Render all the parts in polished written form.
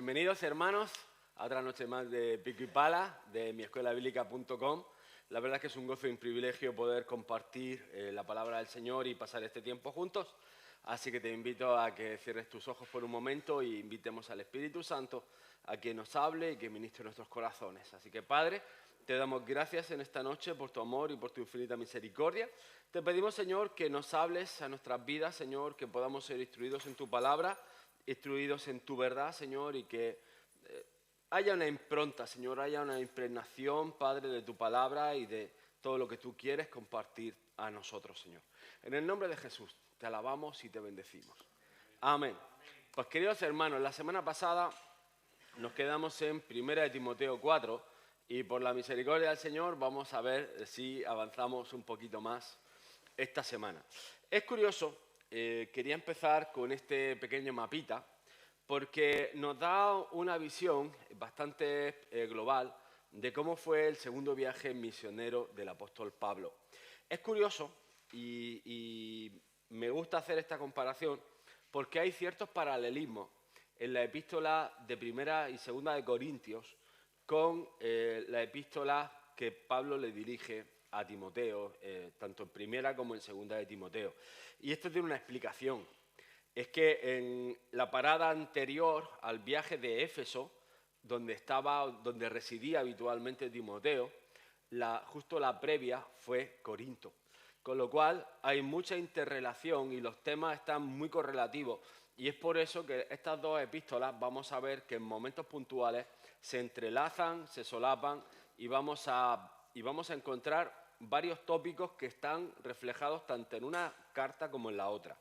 Bienvenidos, hermanos, a otra noche más de Pico y Pala, de miescuelabiblica.com. La verdad es que es un gozo y un privilegio poder compartir la palabra del Señor y pasar este tiempo juntos. Así que te invito a que cierres tus ojos por un momento y invitemos al Espíritu Santo a que nos hable y que ministre nuestros corazones. Así que, Padre, te damos gracias en esta noche por tu amor y por tu infinita misericordia. Te pedimos, Señor, que nos hables a nuestras vidas, Señor, que podamos ser instruidos en tu palabra, instruidos en tu verdad, Señor, y que haya una impronta, Señor, haya una impregnación, Padre, de tu palabra y de todo lo que tú quieres compartir a nosotros, Señor. En el nombre de Jesús, te alabamos y te bendecimos. Amén. Pues, queridos hermanos, la semana pasada nos quedamos en 1 Timoteo 4 y por la misericordia del Señor vamos a ver si avanzamos un poquito más esta semana. Es curioso, quería empezar con este pequeño mapita porque nos da una visión bastante global de cómo fue el segundo viaje misionero del apóstol Pablo. Es curioso y me gusta hacer esta comparación porque hay ciertos paralelismos en la epístola de Primera y Segunda de Corintios con la epístola que Pablo le dirige a Timoteo, tanto en Primera como en Segunda de Timoteo. Y esto tiene una explicación. Es que en la parada anterior al viaje de Éfeso, donde residía habitualmente Timoteo, justo la previa fue Corinto. Con lo cual hay mucha interrelación y los temas están muy correlativos. Y es por eso que estas dos epístolas vamos a ver que en momentos puntuales se entrelazan, se solapan y vamos a encontrar varios tópicos que están reflejados tanto en una carta como en la otra.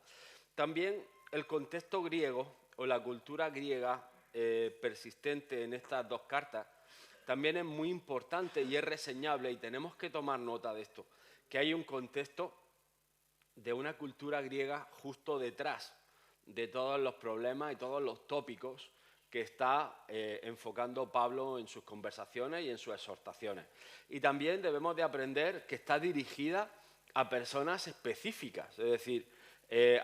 También el contexto griego o la cultura griega persistente en estas dos cartas también es muy importante y es reseñable y tenemos que tomar nota de esto, que hay un contexto de una cultura griega justo detrás de todos los problemas y todos los tópicos que está enfocando Pablo en sus conversaciones y en sus exhortaciones. Y también debemos de aprender que está dirigida a personas específicas, es decir,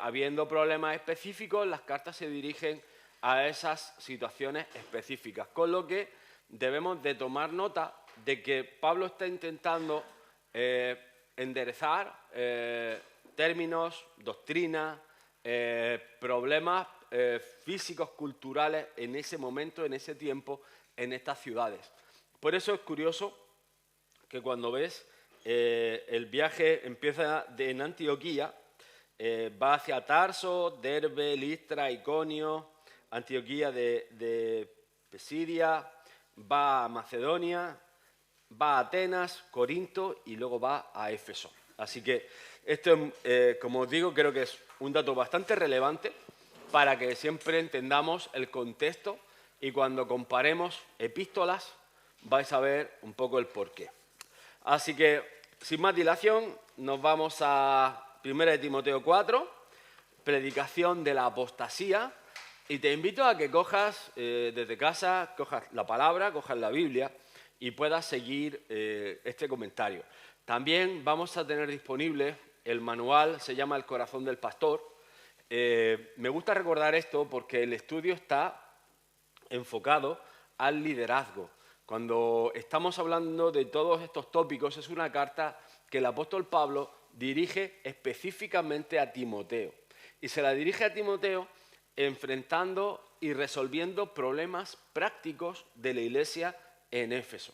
habiendo problemas específicos, las cartas se dirigen a esas situaciones específicas, con lo que debemos de tomar nota de que Pablo está intentando enderezar términos, doctrinas, problemas físicos, culturales en ese momento, en ese tiempo, en estas ciudades. Por eso es curioso que cuando ves el viaje empieza en Antioquía, va hacia Tarso, Derbe, Listra, Iconio, Antioquía de Pisidia, va a Macedonia, va a Atenas, Corinto y luego va a Éfeso. Así que esto, como os digo, creo que es un dato bastante relevante para que siempre entendamos el contexto y cuando comparemos epístolas vais a ver un poco el porqué. Así que, sin más dilación, nos vamos a 1 Timoteo 4, predicación de la apostasía, y te invito a que cojas desde casa, cojas la palabra, cojas la Biblia y puedas seguir este comentario. También vamos a tener disponible el manual, se llama El corazón del pastor. Me gusta recordar esto porque el estudio está enfocado al liderazgo. Cuando estamos hablando de todos estos tópicos, es una carta que el apóstol Pablo dirige específicamente a Timoteo. Y se la dirige a Timoteo enfrentando y resolviendo problemas prácticos de la iglesia en Éfeso.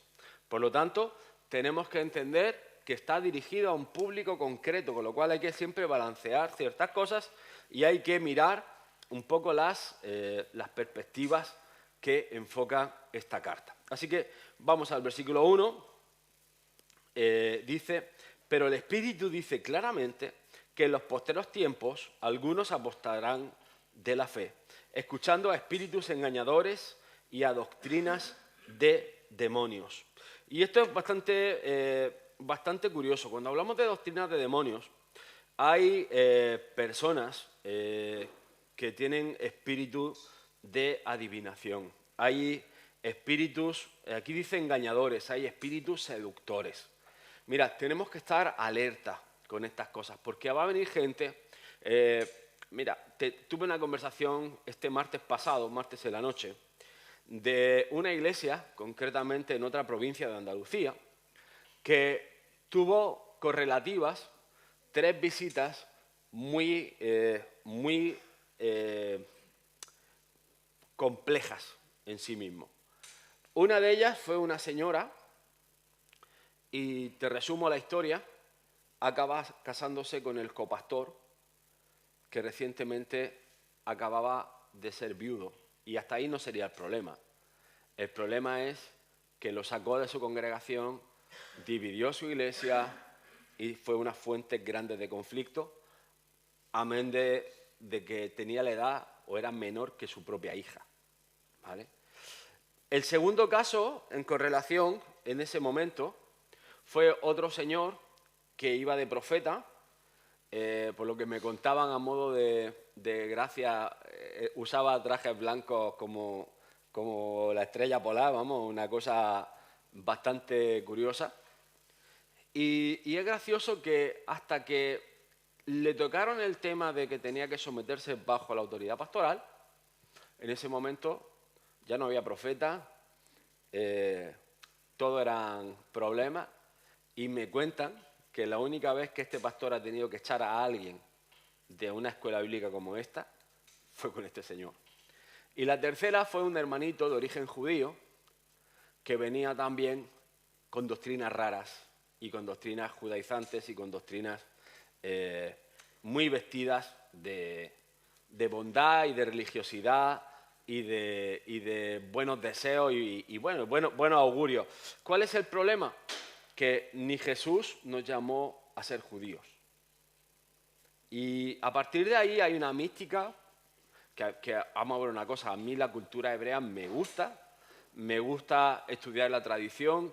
Por lo tanto, tenemos que entender que está dirigido a un público concreto, con lo cual hay que siempre balancear ciertas cosas y hay que mirar un poco las perspectivas que enfocan esta carta. Así que vamos al versículo 1. Dice: pero el Espíritu dice claramente que en los posteros tiempos algunos apostarán de la fe, escuchando a espíritus engañadores y a doctrinas de demonios. Y esto es bastante curioso. Cuando hablamos de doctrinas de demonios, hay personas que tienen espíritu de adivinación. Hay espíritus, aquí dice engañadores, hay espíritus seductores. Mira, tenemos que estar alerta con estas cosas, porque va a venir gente. Tuve una conversación este martes pasado, martes en la noche, de una iglesia, concretamente en otra provincia de Andalucía, que tuvo correlativas 3 visitas muy complejas en sí mismo. Una de ellas fue una señora, y te resumo la historia, acaba casándose con el copastor, que recientemente acababa de ser viudo. Y hasta ahí no sería el problema. El problema es que lo sacó de su congregación, dividió su iglesia y fue una fuente grande de conflicto, amén de que tenía la edad o era menor que su propia hija. ¿Vale? El segundo caso, en correlación, en ese momento, fue otro señor que iba de profeta, por lo que me contaban a modo de gracia, usaba trajes blancos como la estrella polar, vamos, una cosa bastante curiosa. Y es gracioso que hasta que le tocaron el tema de que tenía que someterse bajo la autoridad pastoral, en ese momento ya no había profeta, todo eran problemas, y me cuentan que la única vez que este pastor ha tenido que echar a alguien de una escuela bíblica como esta fue con este señor. Y la tercera fue un hermanito de origen judío que venía también con doctrinas raras y con doctrinas judaizantes y con doctrinas muy vestidas de bondad y de religiosidad y de buenos deseos y buenos augurios. ¿Cuál es el problema? Que ni Jesús nos llamó a ser judíos. Y a partir de ahí hay una mística que vamos a ver una cosa, a mí la cultura hebrea me gusta estudiar la tradición.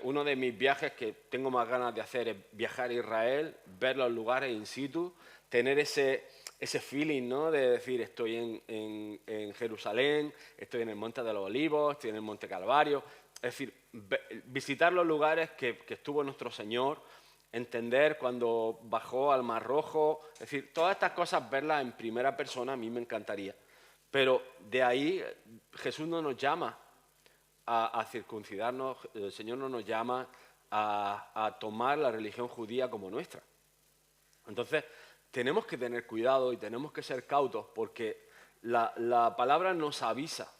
Uno de mis viajes que tengo más ganas de hacer es viajar a Israel, ver los lugares in situ, tener ese feeling, ¿no? De decir, estoy en Jerusalén, estoy en el Monte de los Olivos, estoy en el Monte Calvario. Es decir, visitar los lugares que estuvo nuestro Señor, entender cuando bajó al Mar Rojo, es decir, todas estas cosas, verlas en primera persona, a mí me encantaría. Pero de ahí Jesús no nos llama a circuncidarnos, el Señor no nos llama a tomar la religión judía como nuestra. Entonces, tenemos que tener cuidado y tenemos que ser cautos porque la palabra nos avisa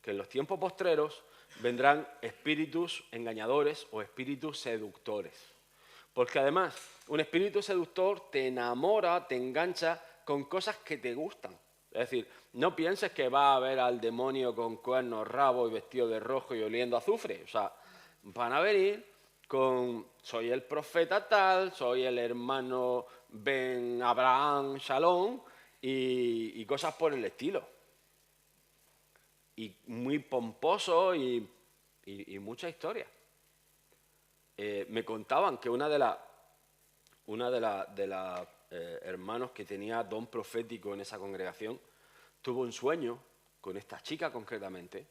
que en los tiempos postreros vendrán espíritus engañadores o espíritus seductores. Porque además, un espíritu seductor te enamora, te engancha con cosas que te gustan. Es decir, no pienses que va a ver al demonio con cuernos, rabo y vestido de rojo y oliendo a azufre. O sea, van a venir con soy el profeta tal, soy el hermano Ben Abraham Shalom y cosas por el estilo. Y muy pomposo y mucha historia. Me contaban que una de las hermanos que tenía don profético en esa congregación tuvo un sueño con esta chica concretamente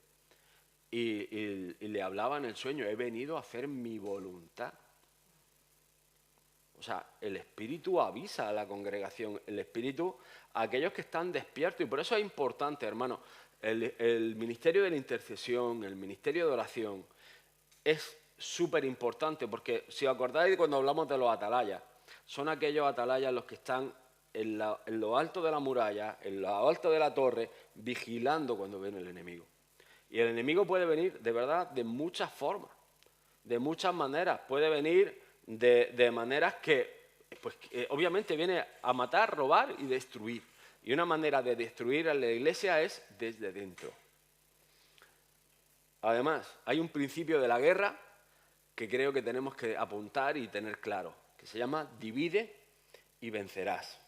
y le hablaba en el sueño, he venido a hacer mi voluntad. O sea, el Espíritu avisa a la congregación, el Espíritu a aquellos que están despiertos. Y por eso es importante, hermano, el ministerio de la intercesión, el ministerio de oración, es súper importante porque si os acordáis cuando hablamos de los atalayas, son aquellos atalayas los que están en lo alto de la muralla, en lo alto de la torre, vigilando cuando viene el enemigo. Y el enemigo puede venir, de verdad, de muchas formas, de muchas maneras. Puede venir de maneras que obviamente viene a matar, robar y destruir. Y una manera de destruir a la iglesia es desde dentro. Además, hay un principio de la guerra que creo que tenemos que apuntar y tener claro, que se llama divide y vencerás.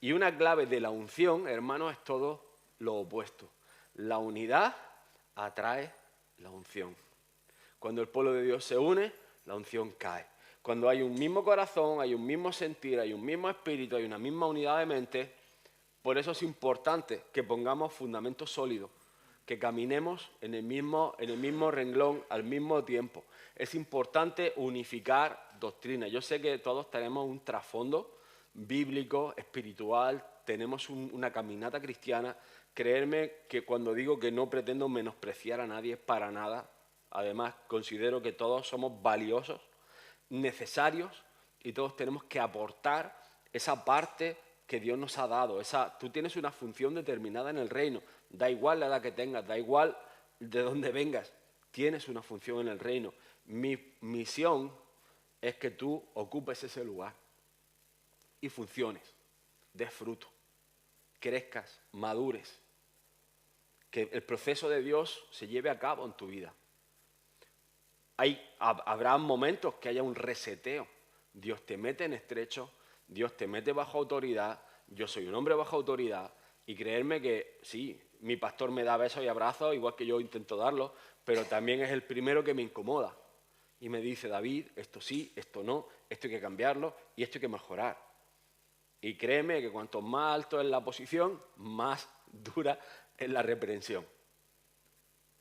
Y una clave de la unción, hermanos, es todo lo opuesto. La unidad atrae la unción. Cuando el pueblo de Dios se une, la unción cae. Cuando hay un mismo corazón, hay un mismo sentir, hay un mismo espíritu, hay una misma unidad de mente, por eso es importante que pongamos fundamentos sólidos, que caminemos en el mismo renglón al mismo tiempo. Es importante unificar doctrinas. Yo sé que todos tenemos un trasfondo bíblico, espiritual, tenemos una caminata cristiana, creerme que cuando digo que no pretendo menospreciar a nadie para nada, además considero que todos somos valiosos, necesarios y todos tenemos que aportar esa parte que Dios nos ha dado. Tú tienes una función determinada en el reino, da igual la edad que tengas, da igual de dónde vengas, tienes una función en el reino. Mi misión es que tú ocupes ese lugar y funciones, des fruto, crezcas, madures, que el proceso de Dios se lleve a cabo en tu vida. Habrá momentos que haya un reseteo. Dios te mete en estrecho, Dios te mete bajo autoridad, yo soy un hombre bajo autoridad, y creerme que sí, mi pastor me da besos y abrazos, igual que yo intento darlos, pero también es el primero que me incomoda. Y me dice, David, esto sí, esto no, esto hay que cambiarlo y esto hay que mejorar. Y créeme que cuanto más alto es la posición, más dura es la reprensión.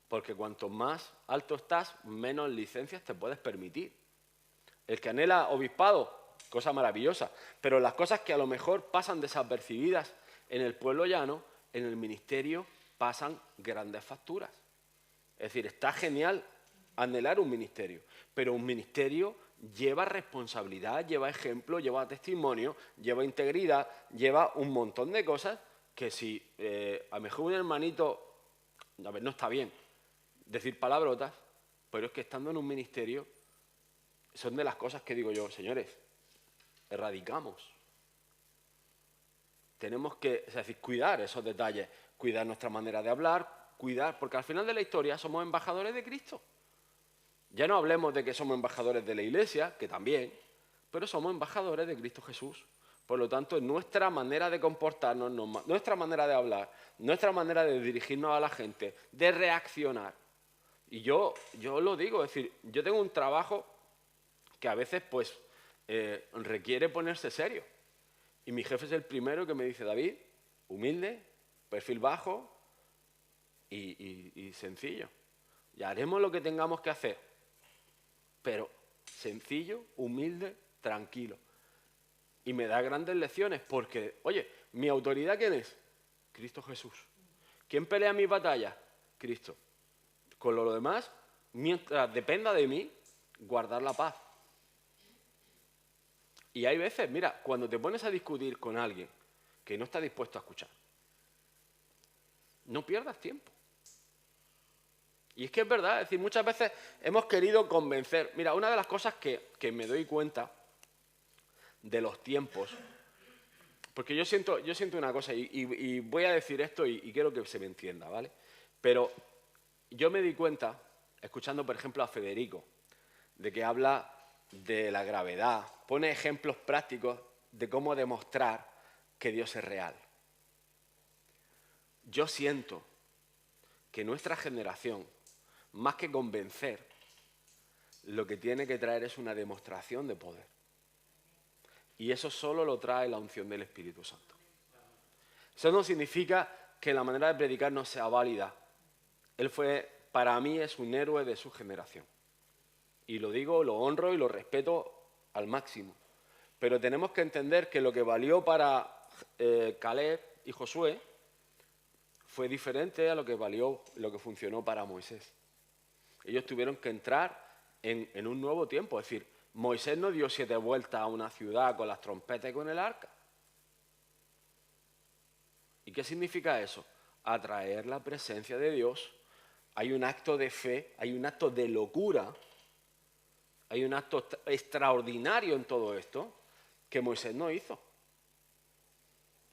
Porque cuanto más alto estás, menos licencias te puedes permitir. El que anhela obispado, cosa maravillosa, pero las cosas que a lo mejor pasan desapercibidas en el pueblo llano, en el ministerio pasan grandes facturas. Es decir, está genial anhelar un ministerio, pero un ministerio lleva responsabilidad, lleva ejemplo, lleva testimonio, lleva integridad, lleva un montón de cosas que si a lo mejor un hermanito, a ver, no está bien decir palabrotas, pero es que estando en un ministerio son de las cosas que digo yo, señores, erradicamos. Tenemos que, es decir, cuidar esos detalles, cuidar nuestra manera de hablar, cuidar, porque al final de la historia somos embajadores de Cristo. Ya no hablemos de que somos embajadores de la Iglesia, que también, pero somos embajadores de Cristo Jesús. Por lo tanto, nuestra manera de comportarnos, nuestra manera de hablar, nuestra manera de dirigirnos a la gente, de reaccionar. Y yo lo digo, es decir, yo tengo un trabajo que a veces pues requiere ponerse serio. Y mi jefe es el primero que me dice, David, humilde, perfil bajo y sencillo. Y haremos lo que tengamos que hacer, pero sencillo, humilde, tranquilo. Y me da grandes lecciones porque, oye, ¿mi autoridad quién es? Cristo Jesús. ¿Quién pelea mis batallas? Cristo. Con lo demás, mientras dependa de mí, guardar la paz. Y hay veces, mira, cuando te pones a discutir con alguien que no está dispuesto a escuchar, no pierdas tiempo. Y es que es verdad, es decir, muchas veces hemos querido convencer. Mira, una de las cosas que me doy cuenta de los tiempos, porque yo siento una cosa, y voy a decir esto y quiero que se me entienda, ¿vale? Pero yo me di cuenta, escuchando por ejemplo a Federico, de que habla de la gravedad, pone ejemplos prácticos de cómo demostrar que Dios es real. Yo siento que nuestra generación, más que convencer, lo que tiene que traer es una demostración de poder. Y eso solo lo trae la unción del Espíritu Santo. Eso no significa que la manera de predicar no sea válida. Él para mí es un héroe de su generación. Y lo digo, lo honro y lo respeto al máximo. Pero tenemos que entender que lo que valió para Caleb y Josué fue diferente a lo que funcionó para Moisés. Ellos tuvieron que entrar en un nuevo tiempo. Es decir, Moisés no dio 7 vueltas a una ciudad con las trompetas y con el arca. ¿Y qué significa eso? Atraer la presencia de Dios. Hay un acto de fe, hay un acto de locura, hay un acto extraordinario en todo esto que Moisés no hizo.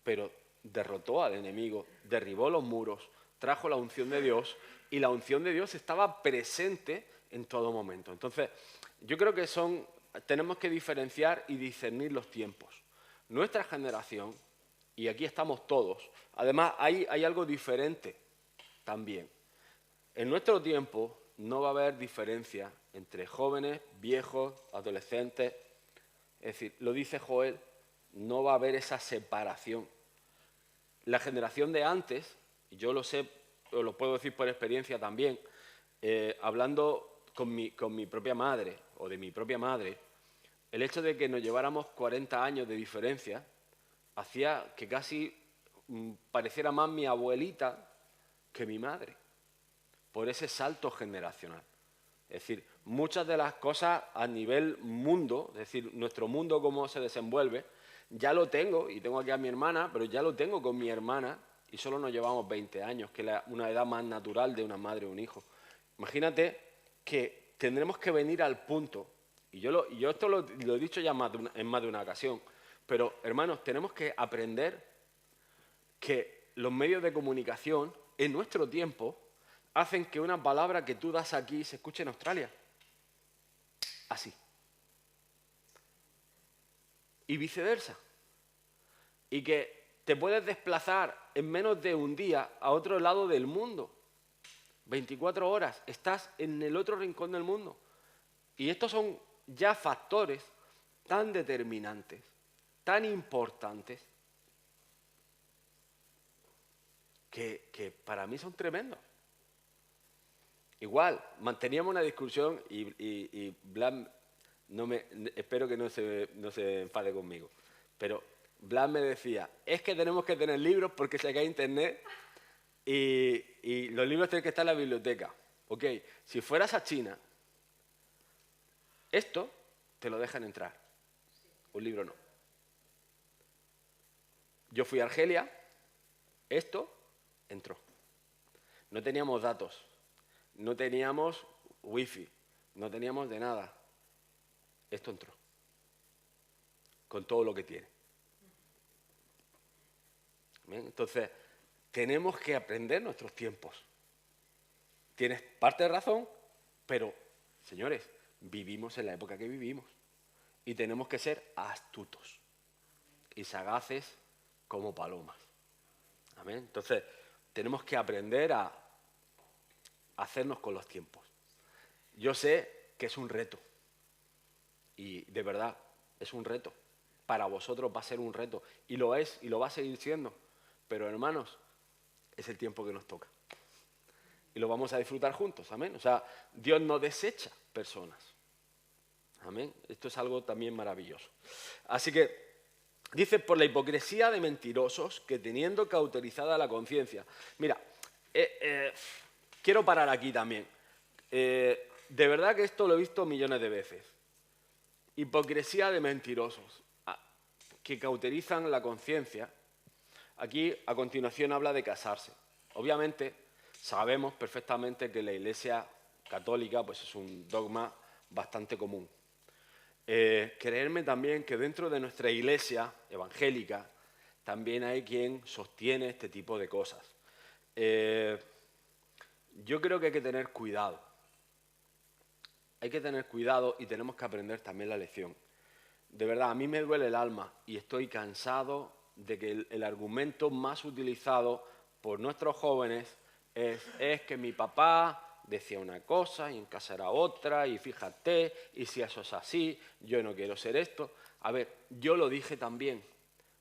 Pero derrotó al enemigo, derribó los muros, trajo la unción de Dios y la unción de Dios estaba presente en todo momento. Entonces, yo creo que tenemos que diferenciar y discernir los tiempos. Nuestra generación, y aquí estamos todos, además hay algo diferente también. En nuestro tiempo no va a haber diferencia entre jóvenes, viejos, adolescentes. Es decir, lo dice Joel, no va a haber esa separación. La generación de antes, y yo lo sé, lo puedo decir por experiencia también, hablando con mi propia madre o de mi propia madre, el hecho de que nos lleváramos 40 años de diferencia hacía que casi pareciera más mi abuelita que mi madre, por ese salto generacional. Es decir, muchas de las cosas a nivel mundo, es decir, nuestro mundo cómo se desenvuelve, ya lo tengo, y tengo aquí a mi hermana, pero ya lo tengo con mi hermana, y solo nos llevamos 20 años, que es una edad más natural de una madre o un hijo. Imagínate que tendremos que venir al punto, y yo esto lo he dicho ya en más de una ocasión, pero hermanos, tenemos que aprender que los medios de comunicación, en nuestro tiempo, hacen que una palabra que tú das aquí se escuche en Australia. Así. Y viceversa. Y que te puedes desplazar en menos de un día a otro lado del mundo. 24 horas, estás en el otro rincón del mundo. Y estos son ya factores tan determinantes, tan importantes, que para mí son tremendos. Igual, manteníamos una discusión y Blas, espero que no se enfade conmigo, pero Blas me decía, es que tenemos que tener libros porque se cae internet y los libros tienen que estar en la biblioteca. Ok, si fueras a China, esto te lo dejan entrar, un libro no. Yo fui a Argelia, esto entró. No teníamos datos, no teníamos wifi, no teníamos de nada. Esto entró, con todo lo que tiene. ¿Bien? Entonces, tenemos que aprender nuestros tiempos. Tienes parte de razón, pero, señores, vivimos en la época que vivimos y tenemos que ser astutos y sagaces como palomas. ¿Amén? Entonces, tenemos que aprender a hacernos con los tiempos. Yo sé que es un reto y de verdad es un reto. Para vosotros va a ser un reto y lo es y lo va a seguir siendo. Pero hermanos, es el tiempo que nos toca. Y lo vamos a disfrutar juntos, amén. O sea, Dios no desecha personas. Amén. Esto es algo también maravilloso. Así que dice, por la hipocresía de mentirosos que teniendo cauterizada la conciencia. Mira, quiero parar aquí también. De verdad que esto lo he visto millones de veces. Hipocresía de mentirosos que cauterizan la conciencia. Aquí, a continuación, habla de casarse. Obviamente, sabemos perfectamente que la Iglesia católica pues, es un dogma bastante común. Creerme también que dentro de nuestra Iglesia evangélica también hay quien sostiene este tipo de cosas. Yo creo que hay que tener cuidado. Hay que tener cuidado y tenemos que aprender también la lección. De verdad, a mí me duele el alma y estoy cansado de que el argumento más utilizado por nuestros jóvenes es que mi papá decía una cosa y en casa era otra y fíjate, y si eso es así, yo no quiero ser esto. A ver, yo lo dije también.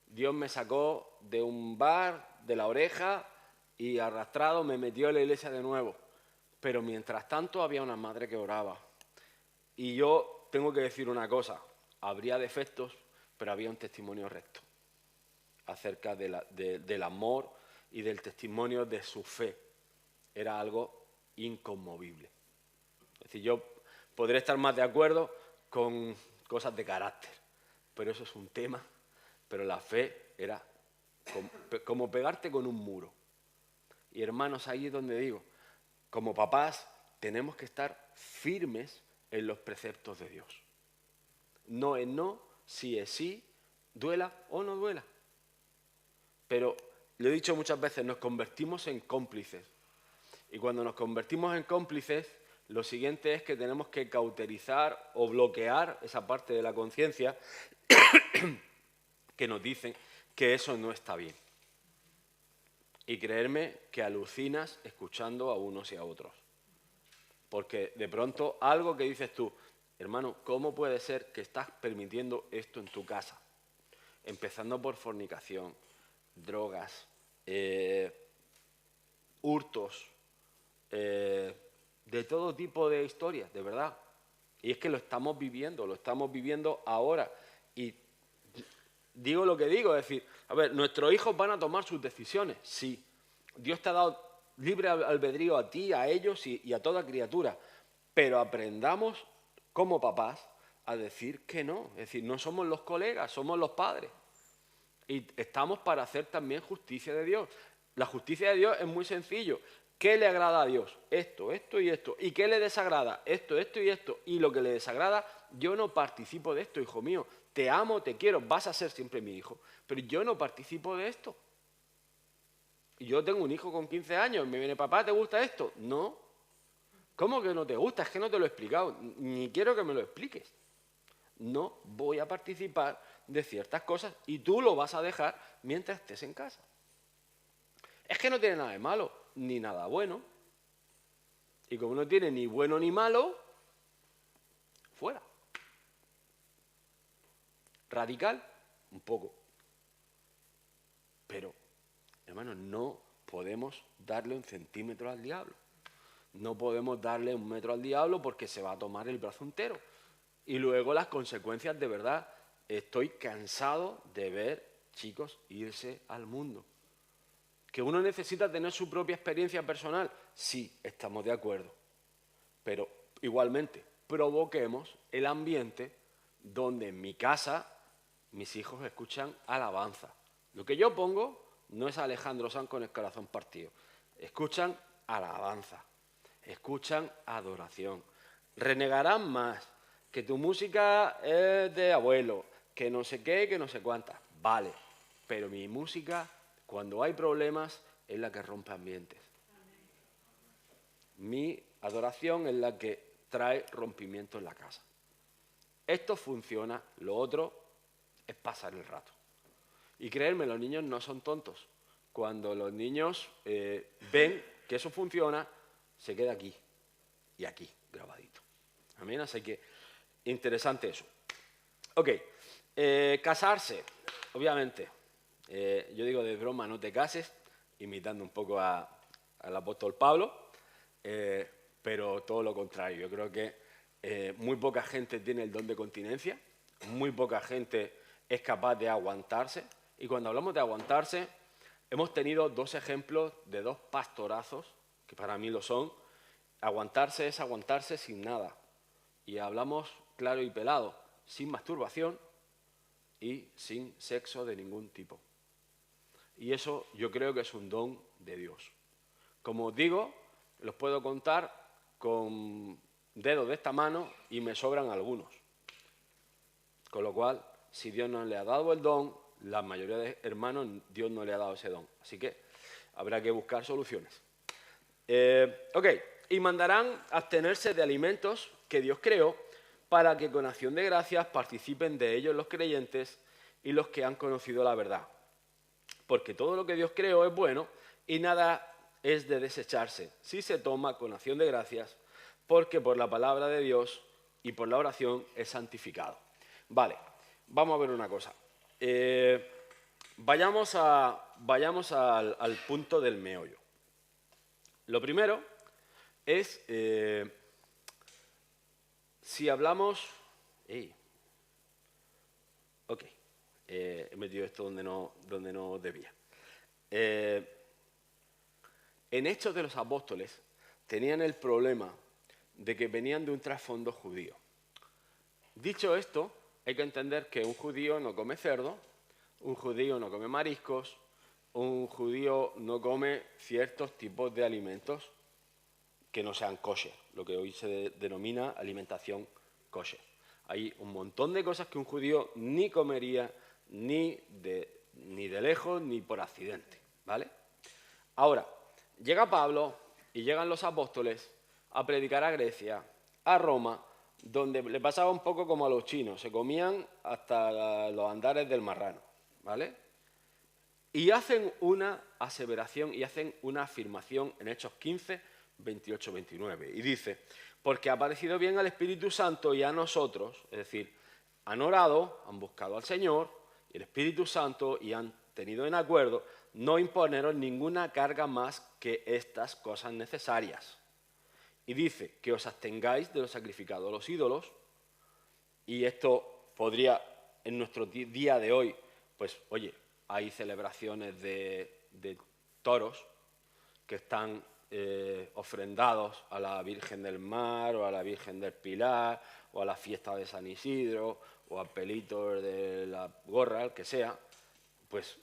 Dios me sacó de un bar, de la oreja y arrastrado me metió en la iglesia de nuevo. Pero mientras tanto había una madre que oraba. Y yo tengo que decir una cosa, habría defectos, pero había un testimonio recto acerca del amor y del testimonio de su fe. Era algo inconmovible. Es decir, yo podré estar más de acuerdo con cosas de carácter, pero eso es un tema, pero la fe era como pegarte con un muro. Y hermanos, ahí es donde digo, como papás tenemos que estar firmes en los preceptos de Dios. No es no, sí es sí, duela o no duela. Pero, lo he dicho muchas veces, nos convertimos en cómplices. Y cuando nos convertimos en cómplices, lo siguiente es que tenemos que cauterizar o bloquear esa parte de la conciencia que nos dicen que eso no está bien. Y creerme que alucinas escuchando a unos y a otros. Porque de pronto algo que dices tú, hermano, ¿cómo puede ser que estás permitiendo esto en tu casa? Empezando por fornicación, drogas, hurtos, de todo tipo de historias, de verdad. Y es que lo estamos viviendo ahora. Y digo lo que digo, es decir, a ver, nuestros hijos van a tomar sus decisiones, sí. Dios te ha dado libre albedrío a ti, a ellos y a toda criatura, pero aprendamos como papás a decir que no. Es decir, no somos los colegas, somos los padres. Y estamos para hacer también justicia de Dios. La justicia de Dios es muy sencillo. ¿Qué le agrada a Dios? Esto, esto y esto. ¿Y qué le desagrada? Esto, esto y esto. Y lo que le desagrada, yo no participo de esto, hijo mío. Te amo, te quiero, vas a ser siempre mi hijo. Pero yo no participo de esto. Y yo tengo un hijo con 15 años, me viene, papá, ¿te gusta esto? No. ¿Cómo que no te gusta? Es que no te lo he explicado, ni quiero que me lo expliques. No voy a participar de ciertas cosas y tú lo vas a dejar mientras estés en casa. Es que no tiene nada de malo, ni nada bueno. Y como no tiene ni bueno ni malo, fuera. Radical, un poco. Pero, hermanos, no podemos darle un centímetro al diablo. No podemos darle un metro al diablo porque se va a tomar el brazo entero. Y luego las consecuencias, de verdad, estoy cansado de ver chicos irse al mundo. ¿Que uno necesita tener su propia experiencia personal? Sí, estamos de acuerdo. Pero igualmente, provoquemos el ambiente donde en mi casa mis hijos escuchan alabanza. Lo que yo pongo no es a Alejandro Sanz con el corazón partido. Escuchan alabanza, escuchan adoración. Renegarán más que tu música es de abuelo, que no sé qué, que no sé cuántas. Vale, pero mi música, cuando hay problemas, es la que rompe ambientes. Mi adoración es la que trae rompimiento en la casa. Esto funciona, lo otro es pasar el rato. Y créanme, los niños no son tontos. Cuando los niños ven que eso funciona, se queda aquí y aquí, grabadito. Amén, así que interesante eso. Ok, casarse, obviamente. Yo digo de broma, no te cases, imitando un poco al apóstol Pablo, pero todo lo contrario. Yo creo que muy poca gente tiene el don de continencia, muy poca gente es capaz de aguantarse. Y cuando hablamos de aguantarse, hemos tenido dos ejemplos de dos pastorazos, que para mí lo son. Aguantarse es aguantarse sin nada. Y hablamos claro y pelado, sin masturbación y sin sexo de ningún tipo. Y eso yo creo que es un don de Dios. Como os digo, los puedo contar con dedos de esta mano y me sobran algunos. Con lo cual, si Dios no le ha dado el don, la mayoría de hermanos, Dios no le ha dado ese don. Así que habrá que buscar soluciones. Ok, y mandarán abstenerse de alimentos que Dios creó para que con acción de gracias participen de ellos los creyentes y los que han conocido la verdad. Porque todo lo que Dios creó es bueno y nada es de desecharse si se toma con acción de gracias, porque por la palabra de Dios y por la oración es santificado. Vale, vamos a ver una cosa. Vayamos al punto del meollo. Lo primero es, si hablamos... Ok, he metido esto donde no debía. En Hechos de los Apóstoles tenían el problema de que venían de un trasfondo judío. Dicho esto, hay que entender que un judío no come cerdo, un judío no come mariscos, un judío no come ciertos tipos de alimentos que no sean kosher, lo que hoy se denomina alimentación kosher. Hay un montón de cosas que un judío ni comería ni de lejos ni por accidente, ¿vale? Ahora, llega Pablo y llegan los apóstoles a predicar a Grecia, a Roma, donde le pasaba un poco como a los chinos, se comían hasta los andares del marrano, ¿vale? Y hacen una aseveración y hacen una afirmación en Hechos 15, 28, 29. Y dice, porque ha parecido bien al Espíritu Santo y a nosotros, es decir, han orado, han buscado al Señor, y el Espíritu Santo, y han tenido en acuerdo no imponeros ninguna carga más que estas cosas necesarias. Y dice que os abstengáis de lo sacrificado a los ídolos, y esto podría en nuestro día de hoy pues oye, hay celebraciones de toros que están ofrendados a la Virgen del Mar o a la Virgen del Pilar o a la fiesta de San Isidro o a Pelitos de la Gorra, el que sea, pues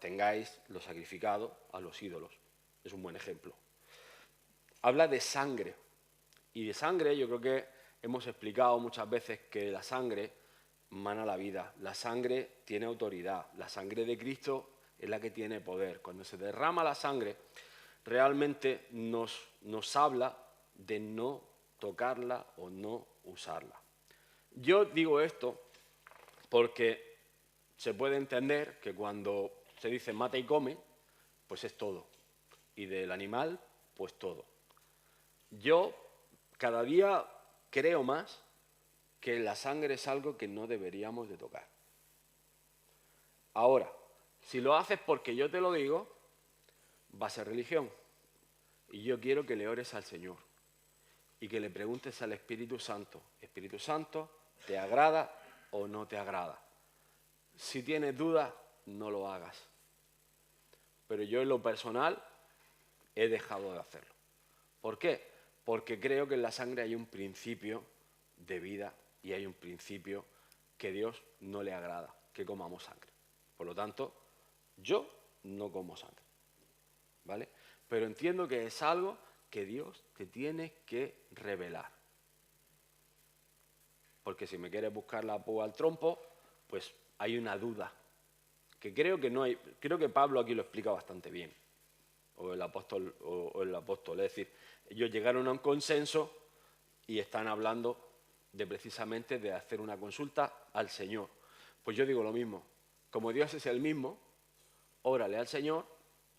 tengáis lo sacrificado a los ídolos. Es un buen ejemplo. Habla de sangre. Y de sangre yo creo que hemos explicado muchas veces que la sangre mana la vida. La sangre tiene autoridad. La sangre de Cristo es la que tiene poder. Cuando se derrama la sangre, realmente nos habla de no tocarla o no usarla. Yo digo esto porque se puede entender que cuando se dice mata y come, pues es todo. Y del animal, pues todo. Yo cada día creo más que la sangre es algo que no deberíamos de tocar. Ahora, si lo haces porque yo te lo digo, va a ser religión. Y yo quiero que le ores al Señor y que le preguntes al Espíritu Santo, Espíritu Santo, ¿te agrada o no te agrada? Si tienes dudas, no lo hagas. Pero yo en lo personal he dejado de hacerlo. ¿Por qué? Porque creo que en la sangre hay un principio de vida y hay un principio que Dios no le agrada, que comamos sangre. Por lo tanto, yo no como sangre, ¿vale? Pero entiendo que es algo que Dios te tiene que revelar. Porque si me quieres buscar la púa al trompo, pues hay una duda. Que creo que no hay. Creo que Pablo aquí lo explica bastante bien. O el apóstol. Es decir, ellos llegaron a un consenso y están hablando de precisamente de hacer una consulta al Señor. Pues yo digo lo mismo. Como Dios es el mismo, órale al Señor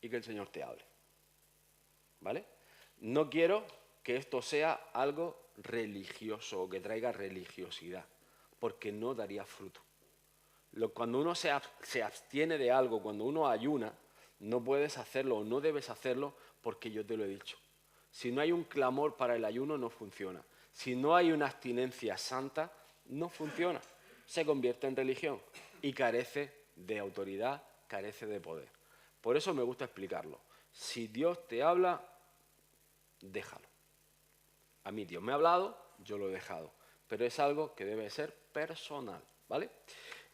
y que el Señor te hable. ¿Vale? No quiero que esto sea algo religioso o que traiga religiosidad, porque no daría fruto. Cuando uno se abstiene de algo, cuando uno ayuna, no puedes hacerlo o no debes hacerlo porque yo te lo he dicho. Si no hay un clamor para el ayuno, no funciona. Si no hay una abstinencia santa, no funciona. Se convierte en religión y carece de autoridad, carece de poder. Por eso me gusta explicarlo. Si Dios te habla, déjalo. A mí Dios me ha hablado, yo lo he dejado. Pero es algo que debe ser personal, ¿vale?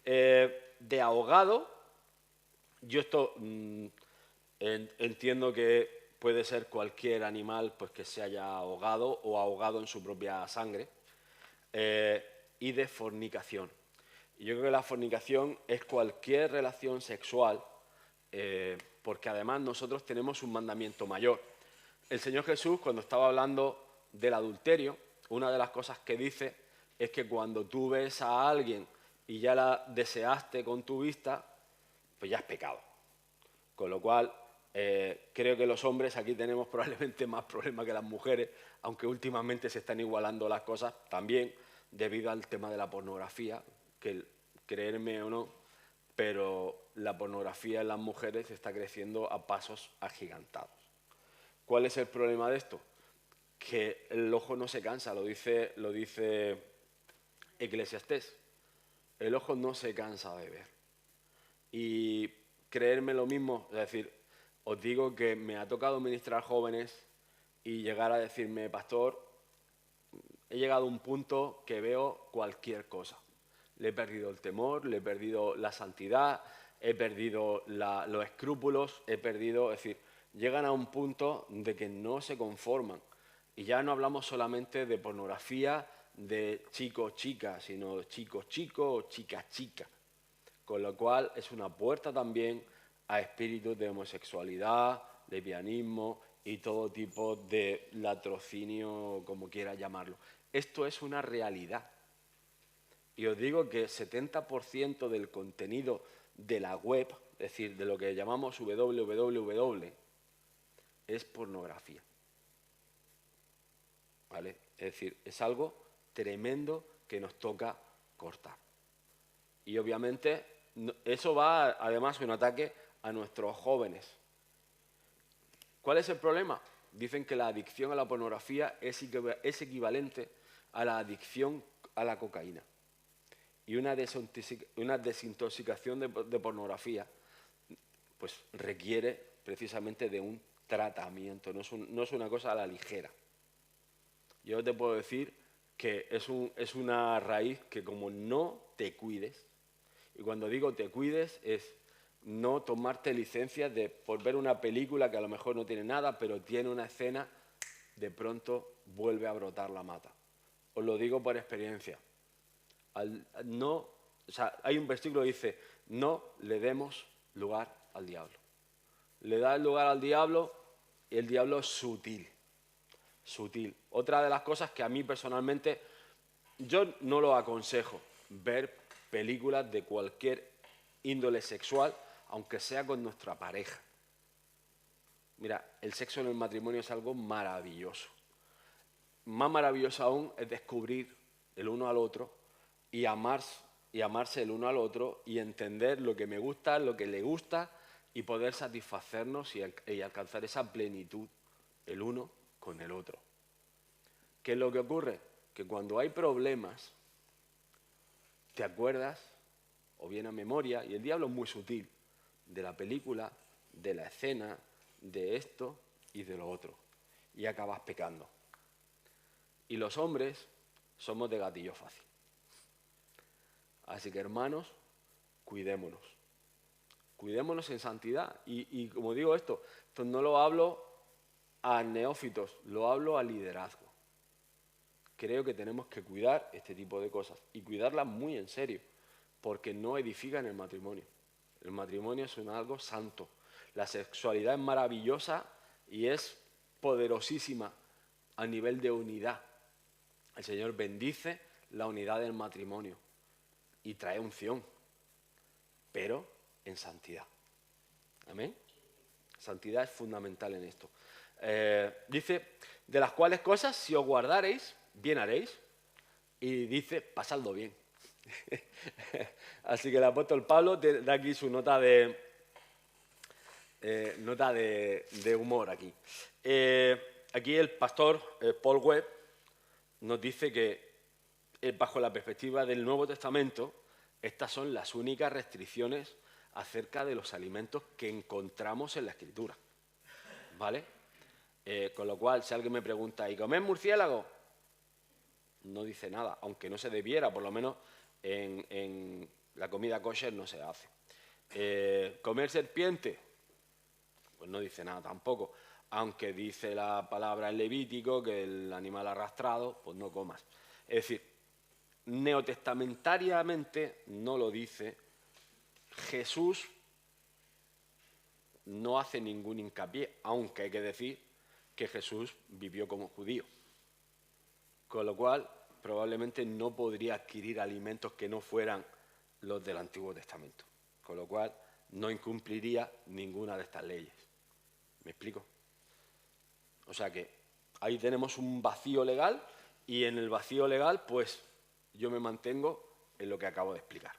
De ahogado, yo esto entiendo que puede ser cualquier animal pues, que se haya ahogado o ahogado en su propia sangre. Y de fornicación. Y yo creo que la fornicación es cualquier relación sexual, porque además nosotros tenemos un mandamiento mayor. El Señor Jesús, cuando estaba hablando del adulterio, una de las cosas que dice es que cuando tú ves a alguien y ya la deseaste con tu vista, pues ya es pecado. Con lo cual, creo que los hombres aquí tenemos probablemente más problemas que las mujeres, aunque últimamente se están igualando las cosas también debido al tema de la pornografía, que creerme o no, pero la pornografía en las mujeres está creciendo a pasos agigantados. ¿Cuál es el problema de esto? Que el ojo no se cansa, lo dice Eclesiastés. El ojo no se cansa de ver. Y creerme lo mismo, es decir, os digo que me ha tocado ministrar jóvenes y llegar a decirme, pastor, he llegado a un punto que veo cualquier cosa. Le he perdido el temor, le he perdido la santidad, he perdido los escrúpulos, es decir, llegan a un punto de que no se conforman. Y ya no hablamos solamente de pornografía de chico-chica, sino de chico-chico o chica-chica. Con lo cual es una puerta también a espíritus de homosexualidad, lesbianismo y todo tipo de latrocinio, como quiera llamarlo. Esto es una realidad. Y os digo que el 70% del contenido de la web, es decir, de lo que llamamos www, es pornografía. ¿Vale? Es decir, es algo tremendo que nos toca cortar. Y obviamente eso va además un ataque a nuestros jóvenes. ¿Cuál es el problema? Dicen que la adicción a la pornografía es equivalente a la adicción a la cocaína. y una desintoxicación de pornografía, pues requiere precisamente de un tratamiento, no es una cosa a la ligera. Yo te puedo decir que es una raíz que como no te cuides, y cuando digo te cuides es no tomarte licencias por ver una película que a lo mejor no tiene nada, pero tiene una escena, de pronto vuelve a brotar la mata. Os lo digo por experiencia. Hay un versículo que dice, no le demos lugar al diablo. Le da el lugar al diablo y el diablo es sutil. Sutil. Otra de las cosas que a mí personalmente, yo no lo aconsejo, ver películas de cualquier índole sexual, aunque sea con nuestra pareja. Mira, el sexo en el matrimonio es algo maravilloso. Más maravilloso aún es descubrir el uno al otro y amarse el uno al otro y entender lo que me gusta, lo que le gusta y poder satisfacernos y alcanzar esa plenitud el uno con el otro. ¿Qué es lo que ocurre? Que cuando hay problemas, te acuerdas, o viene a memoria, y el diablo es muy sutil, de la película, de la escena, de esto y de lo otro. Y acabas pecando. Y los hombres somos de gatillo fácil. Así que, hermanos, cuidémonos. Cuidémonos en santidad. Y como digo esto no lo hablo a neófitos, lo hablo a liderazgo. Creo que tenemos que cuidar este tipo de cosas y cuidarlas muy en serio, porque no edifican el matrimonio. El matrimonio es algo santo. La sexualidad es maravillosa y es poderosísima a nivel de unidad. El Señor bendice la unidad del matrimonio y trae unción, pero en santidad. ¿Amén? Santidad es fundamental en esto. Dice, de las cuales cosas, si os guardareis, bien haréis. Y dice, pasadlo bien. Así que el apóstol Pablo da aquí su nota de humor aquí. Aquí el pastor Paul Webb nos dice que bajo la perspectiva del Nuevo Testamento, estas son las únicas restricciones acerca de los alimentos que encontramos en la Escritura. ¿Vale? Con lo cual, si alguien me pregunta, ¿y comer murciélago? No dice nada, aunque no se debiera, por lo menos en la comida kosher no se hace. ¿Comer serpiente? Pues no dice nada tampoco, aunque dice la palabra en Levítico que el animal arrastrado, pues no comas. Es decir, neotestamentariamente no lo dice. Jesús no hace ningún hincapié, aunque hay que decir que Jesús vivió como judío. Con lo cual, probablemente no podría adquirir alimentos que no fueran los del Antiguo Testamento. Con lo cual, no incumpliría ninguna de estas leyes. ¿Me explico? O sea que ahí tenemos un vacío legal y en el vacío legal, pues, yo me mantengo en lo que acabo de explicar.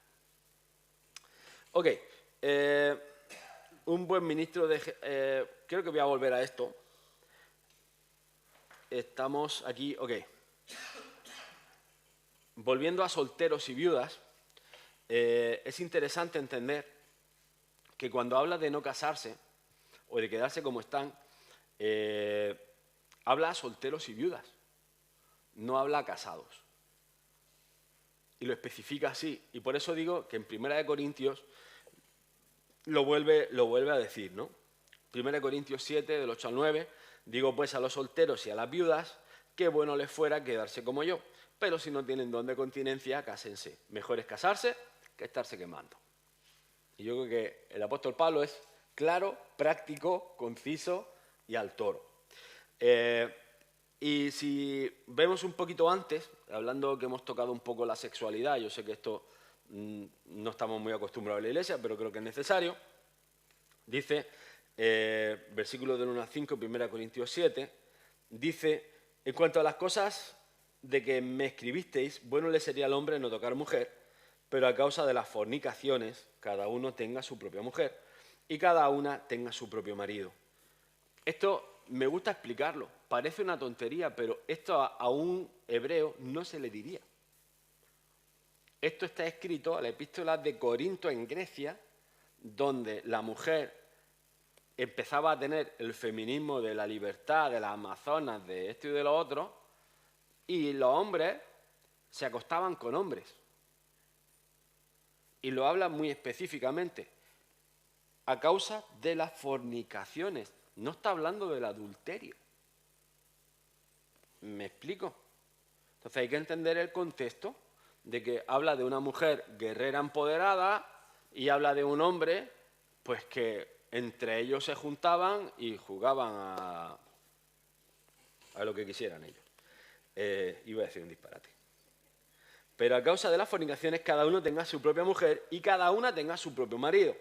Ok. Un buen ministro de... creo que voy a volver a esto. Estamos aquí... Ok. Volviendo a solteros y viudas, es interesante entender que cuando habla de no casarse o de quedarse como están, habla a solteros y viudas, no habla a casados. Y lo especifica así. Y por eso digo que en 1 Corintios lo vuelve a decir, ¿no? 1 Corintios 7, del 8 al 9, digo pues a los solteros y a las viudas, qué bueno les fuera quedarse como yo. Pero si no tienen don de continencia, cásense. Mejor es casarse que estarse quemando. Y yo creo que el apóstol Pablo es claro, práctico, conciso y al toro. Y si vemos un poquito antes, hablando que hemos tocado un poco la sexualidad, yo sé que esto no estamos muy acostumbrados a la iglesia, pero creo que es necesario. Dice, versículo del 1 al 5, 1 Corintios 7, dice, en cuanto a las cosas de que me escribisteis, bueno le sería al hombre no tocar mujer, pero a causa de las fornicaciones, cada uno tenga su propia mujer y cada una tenga su propio marido. Esto me gusta explicarlo, parece una tontería, pero esto a un hebreo no se le diría. esto está escrito a la epístola de Corinto en Grecia, donde la mujer empezaba a tener el feminismo de la libertad, de las amazonas, de esto y de lo otro, y los hombres se acostaban con hombres. Y lo habla muy específicamente, a causa de las fornicaciones. No está hablando del adulterio. ¿Me explico? Entonces hay que entender el contexto de que habla de una mujer guerrera empoderada y habla de un hombre, pues que entre ellos se juntaban y jugaban a lo que quisieran ellos. Iba a decir un disparate. Pero a causa de las fornicaciones cada uno tenga su propia mujer y cada una tenga su propio marido.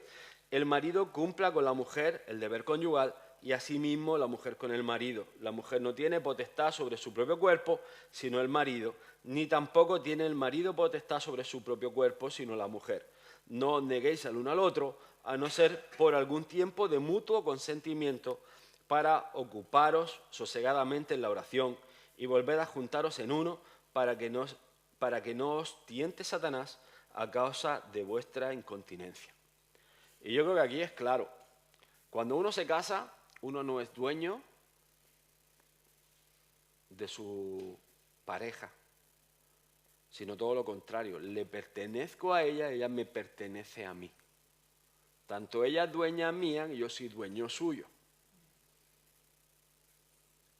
El marido cumpla con la mujer el deber conyugal y asimismo la mujer con el marido. La mujer no tiene potestad sobre su propio cuerpo, sino el marido, ni tampoco tiene el marido potestad sobre su propio cuerpo, sino la mujer. No os neguéis al uno al otro, a no ser por algún tiempo de mutuo consentimiento, para ocuparos sosegadamente en la oración y volved a juntaros en uno para que no os tiente Satanás a causa de vuestra incontinencia. Y yo creo que aquí es claro. Cuando uno se casa, uno no es dueño de su pareja, sino todo lo contrario. Le pertenezco a ella, ella me pertenece a mí. Tanto ella es dueña mía, y yo soy dueño suyo.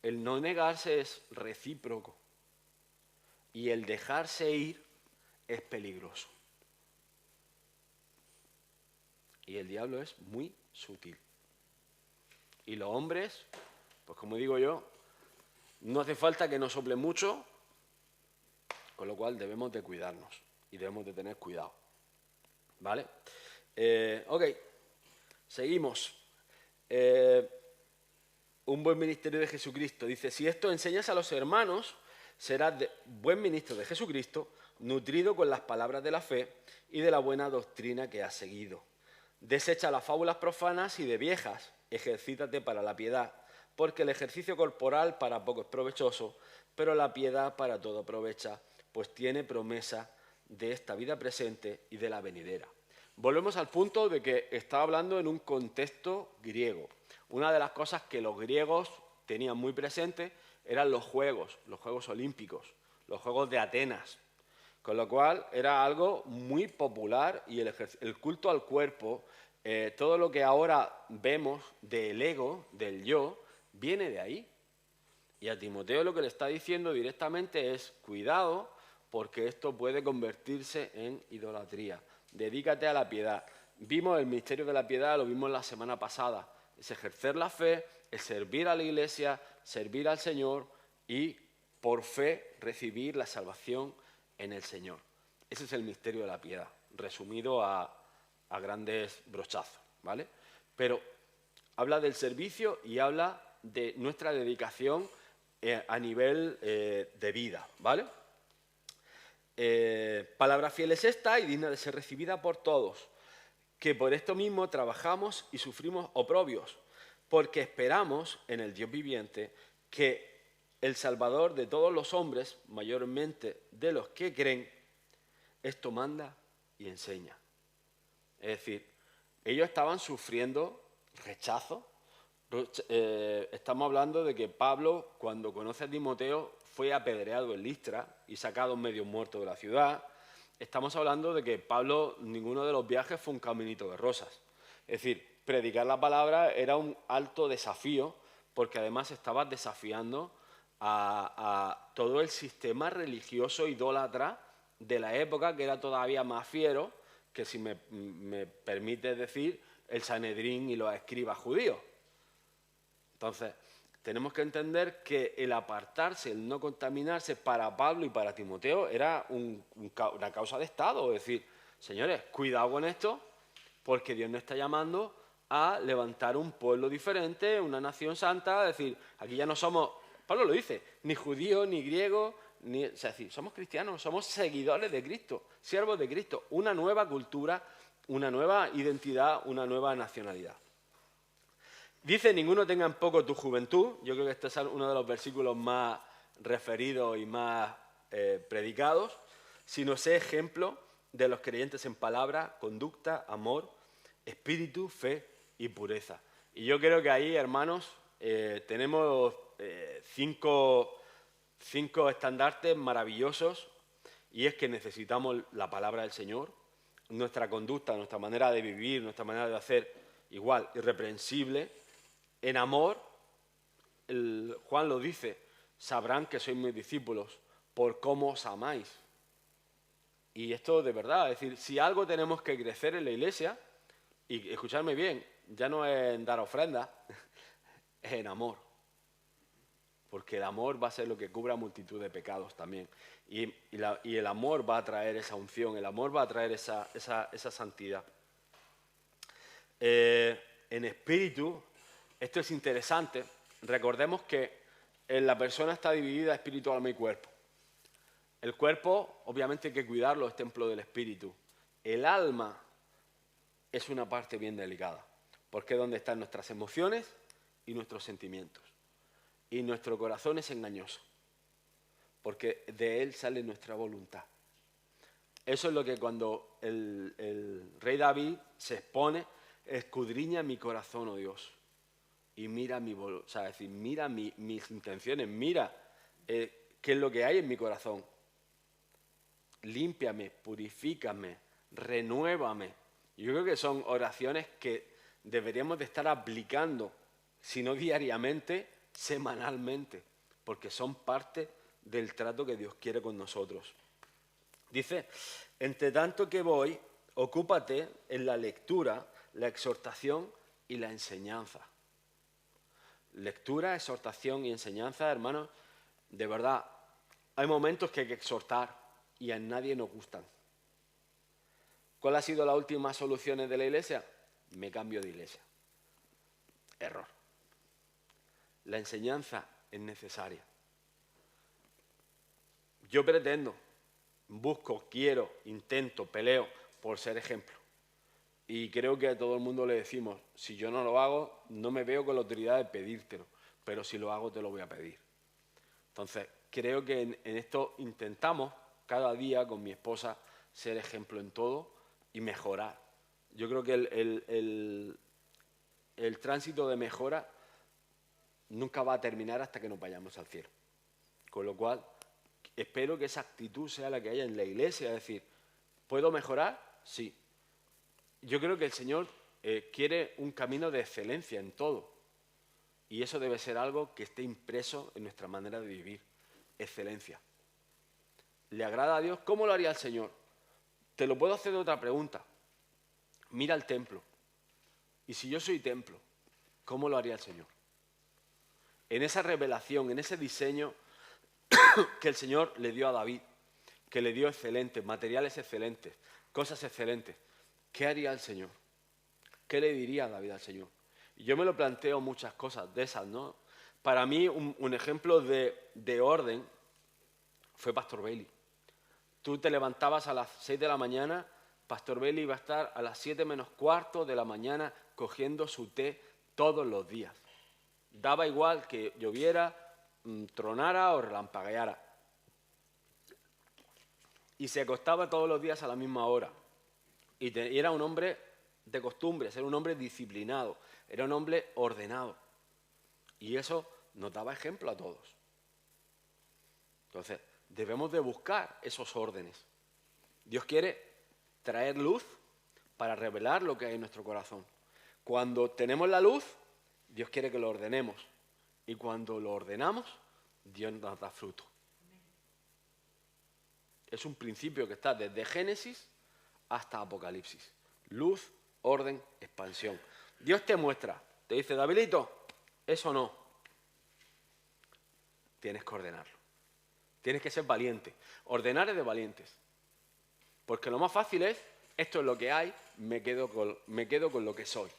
El no negarse es recíproco. Y el dejarse ir es peligroso. Y el diablo es muy sutil. Y los hombres, pues como digo yo, no hace falta que nos sople mucho, con lo cual debemos de cuidarnos y debemos de tener cuidado. ¿Vale? Ok, seguimos. Un buen ministerio de Jesucristo. Dice, si esto enseñas a los hermanos, serás buen ministro de Jesucristo, nutrido con las palabras de la fe y de la buena doctrina que has seguido. Desecha las fábulas profanas y de viejas, ejercítate para la piedad, porque el ejercicio corporal para poco es provechoso, pero la piedad para todo aprovecha, pues tiene promesa de esta vida presente y de la venidera. Volvemos al punto de que está hablando en un contexto griego. Una de las cosas que los griegos tenían muy presente eran los Juegos Olímpicos, los Juegos de Atenas, con lo cual era algo muy popular y el culto al cuerpo, todo lo que ahora vemos del ego, del yo, viene de ahí. Y a Timoteo lo que le está diciendo directamente es, cuidado, porque esto puede convertirse en idolatría. Dedícate a la piedad. Vimos el misterio de la piedad, lo vimos la semana pasada. Es ejercer la fe, es servir a la iglesia, servir al Señor y por fe recibir la salvación en el Señor. Ese es el misterio de la piedad, resumido a grandes brochazos, ¿vale? Pero habla del servicio y habla de nuestra dedicación a nivel de vida, ¿vale? Palabra fiel es esta y digna de ser recibida por todos, que por esto mismo trabajamos y sufrimos oprobios, porque esperamos en el Dios viviente que el Salvador de todos los hombres, mayormente de los que creen, esto manda y enseña. Es decir, ellos estaban sufriendo rechazo. Estamos hablando de que Pablo, cuando conoce a Timoteo, fue apedreado en Listra y sacado medio muerto de la ciudad. Estamos hablando de que Pablo, ninguno de los viajes fue un caminito de rosas. Es decir, predicar la palabra era un alto desafío, porque además estabas desafiando a todo el sistema religioso idólatra de la época, que era todavía más fiero que, si me permite decir, el Sanedrín y los escribas judíos. Entonces, tenemos que entender que el apartarse, el no contaminarse para Pablo y para Timoteo era una causa de Estado. Es decir, señores, cuidado con esto, porque Dios nos está llamando a levantar un pueblo diferente, una nación santa. Es decir, aquí ya no somos, Pablo lo dice, ni judíos, ni griegos, es decir, somos cristianos, somos seguidores de Cristo, siervos de Cristo, una nueva cultura, una nueva identidad, una nueva nacionalidad. Dice, ninguno tenga en poco tu juventud. Yo creo que este es uno de los versículos más referidos y más predicados, sino sé ejemplo de los creyentes en palabra, conducta, amor, espíritu, fe y pureza. Y yo creo que ahí, hermanos, tenemos cinco estandartes maravillosos, y es que necesitamos la palabra del Señor, nuestra conducta, nuestra manera de vivir, nuestra manera de hacer igual, irreprensible. En amor, Juan lo dice, sabrán que sois mis discípulos por cómo os amáis. Y esto de verdad, es decir, si algo tenemos que crecer en la iglesia, y escuchadme bien, ya no es en dar ofrendas, es en amor. Porque el amor va a ser lo que cubra multitud de pecados también. Y el amor va a traer esa unción, el amor va a traer esa santidad. En espíritu, esto es interesante, recordemos que la persona está dividida espíritu, alma y cuerpo. El cuerpo, obviamente hay que cuidarlo, es templo del espíritu. El alma es una parte bien delicada, porque es donde están nuestras emociones y nuestros sentimientos. Y nuestro corazón es engañoso, porque de él sale nuestra voluntad. Eso es lo que cuando el rey David se expone, escudriña mi corazón, oh Dios, y mira mira mis intenciones, mira qué es lo que hay en mi corazón. Límpiame, purifícame, renuévame. Yo creo que son oraciones que deberíamos de estar aplicando, si no diariamente, semanalmente, porque son parte del trato que Dios quiere con nosotros. Dice, entre tanto que voy, ocúpate en la lectura, la exhortación y la enseñanza. Lectura, exhortación y enseñanza, hermanos, de verdad, hay momentos que hay que exhortar y a nadie nos gustan. ¿Cuál ha sido la última solución de la iglesia? Me cambio de iglesia. Error. La enseñanza es necesaria. Yo pretendo, busco, quiero, intento, peleo por ser ejemplo. Y creo que a todo el mundo le decimos, si yo no lo hago, no me veo con la autoridad de pedírtelo, pero si lo hago te lo voy a pedir. Entonces, creo que en esto intentamos cada día con mi esposa ser ejemplo en todo y mejorar. Yo creo que el tránsito de mejora nunca va a terminar hasta que nos vayamos al cielo. Con lo cual, espero que esa actitud sea la que haya en la iglesia, es decir, ¿puedo mejorar? Sí. Yo creo que el Señor quiere un camino de excelencia en todo. Y eso debe ser algo que esté impreso en nuestra manera de vivir. Excelencia. ¿Le agrada a Dios? ¿Cómo lo haría el Señor? Te lo puedo hacer de otra pregunta. Mira el templo. Y si yo soy templo, ¿cómo lo haría el Señor? En esa revelación, en ese diseño que el Señor le dio a David, que le dio excelentes, materiales excelentes, cosas excelentes, ¿qué haría el Señor? ¿Qué le diría David al Señor? Y yo me lo planteo muchas cosas de esas, ¿no? Para mí, un ejemplo de orden fue Pastor Bailey. Tú te levantabas a las 6 de la mañana, Pastor Bailey iba a estar a las 7 menos cuarto de la mañana cogiendo su té todos los días. Daba igual que lloviera, tronara o relampagueara. Y se acostaba todos los días a la misma hora. Y era un hombre de costumbres, era un hombre disciplinado, era un hombre ordenado. Y eso nos daba ejemplo a todos. Entonces, debemos de buscar esos órdenes. Dios quiere traer luz para revelar lo que hay en nuestro corazón. Cuando tenemos la luz, Dios quiere que lo ordenemos. Y cuando lo ordenamos, Dios nos da fruto. Es un principio que está desde Génesis hasta Apocalipsis. Luz, orden, expansión. Dios te muestra, te dice, Davidito, eso no. Tienes que ordenarlo. Tienes que ser valiente. Ordenar es de valientes. Porque lo más fácil es, esto es lo que hay, me quedo con lo que soy.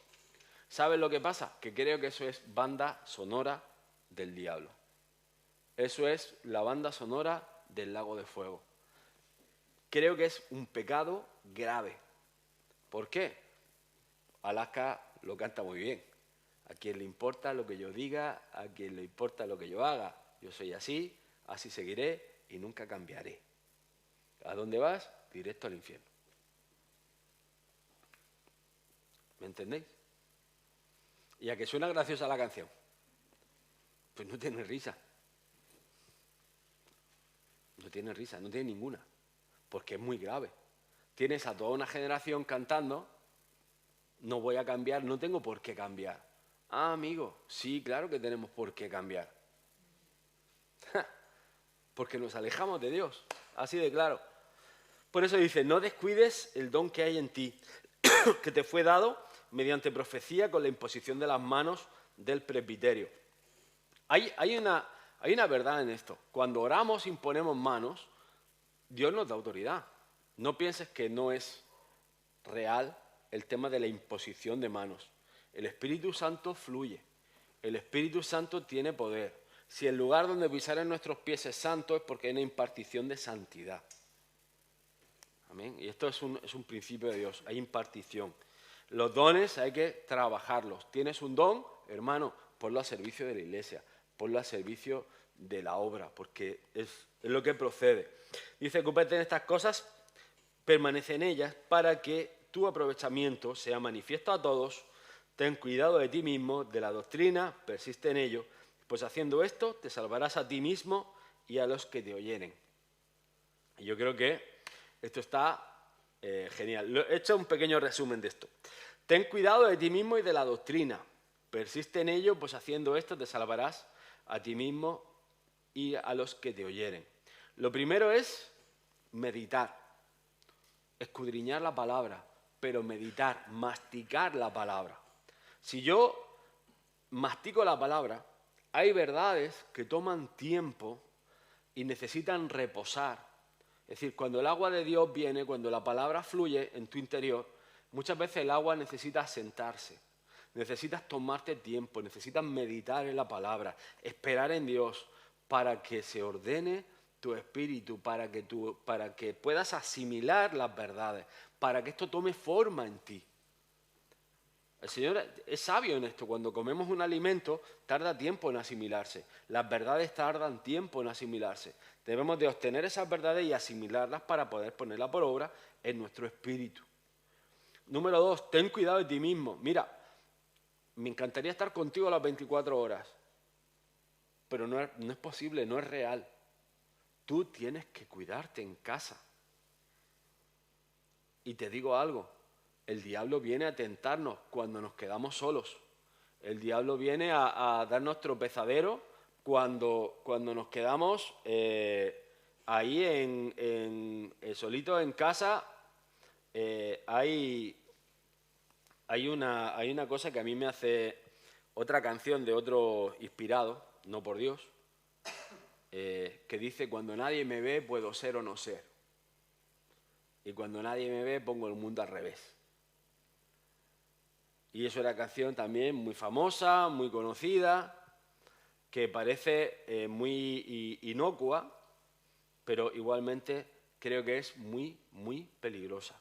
¿Sabes lo que pasa? Que creo que eso es banda sonora del diablo. Eso es la banda sonora del lago de fuego. Creo que es un pecado grave. ¿Por qué? Alaska lo canta muy bien. A quien le importa lo que yo diga, a quien le importa lo que yo haga. Yo soy así, así seguiré y nunca cambiaré. ¿A dónde vas? Directo al infierno. ¿Me entendéis? ¿Y a que suena graciosa la canción? Pues no tiene risa. No tiene risa, no tiene ninguna. Porque es muy grave. Tienes a toda una generación cantando, no voy a cambiar, no tengo por qué cambiar. Ah, amigo, sí, claro que tenemos por qué cambiar. Porque nos alejamos de Dios, así de claro. Por eso dice, no descuides el don que hay en ti, que te fue dado mediante profecía con la imposición de las manos del presbiterio. Hay una verdad en esto. Cuando oramos, imponemos manos, Dios nos da autoridad. No pienses que no es real el tema de la imposición de manos. El Espíritu Santo fluye. El Espíritu Santo tiene poder. Si el lugar donde pisaren nuestros pies es santo, es porque hay una impartición de santidad. Amén. Y esto es un principio de Dios. Hay impartición. Los dones hay que trabajarlos. Tienes un don, hermano, ponlo a servicio de la iglesia. Ponlo a servicio de la obra, porque es lo que procede. Dice, ocúpate en estas cosas, permanece en ellas, para que tu aprovechamiento sea manifiesto a todos. Ten cuidado de ti mismo, de la doctrina, persiste en ello, pues haciendo esto te salvarás a ti mismo y a los que te oyeren. Y yo creo que esto está genial. He hecho un pequeño resumen de esto. Ten cuidado de ti mismo y de la doctrina. Persiste en ello, pues haciendo esto te salvarás a ti mismo y a los que te oyeren. Lo primero es meditar, escudriñar la palabra, pero meditar, masticar la palabra. Si yo mastico la palabra, hay verdades que toman tiempo y necesitan reposar. Es decir, cuando el agua de Dios viene, cuando la palabra fluye en tu interior, muchas veces el agua necesita sentarse. Necesitas tomarte tiempo, necesitas meditar en la palabra, esperar en Dios para que se ordene tu espíritu, para que puedas asimilar las verdades, para que esto tome forma en ti. El Señor es sabio en esto. Cuando comemos un alimento, tarda tiempo en asimilarse. Las verdades tardan tiempo en asimilarse. Debemos de obtener esas verdades y asimilarlas para poder ponerlas por obra en nuestro espíritu. Número 2, ten cuidado de ti mismo. Mira, me encantaría estar contigo las 24 horas, pero no es posible, no es real. Tú tienes que cuidarte en casa. Y te digo algo, el diablo viene a tentarnos cuando nos quedamos solos. El diablo viene a darnos tropezadero cuando nos quedamos ahí solitos en casa. Hay una cosa que a mí me hace otra canción de otro inspirado, no por Dios, que dice, cuando nadie me ve puedo ser o no ser. Y cuando nadie me ve pongo el mundo al revés. Y es una canción también muy famosa, muy conocida, que parece muy inocua, pero igualmente creo que es muy, muy peligrosa.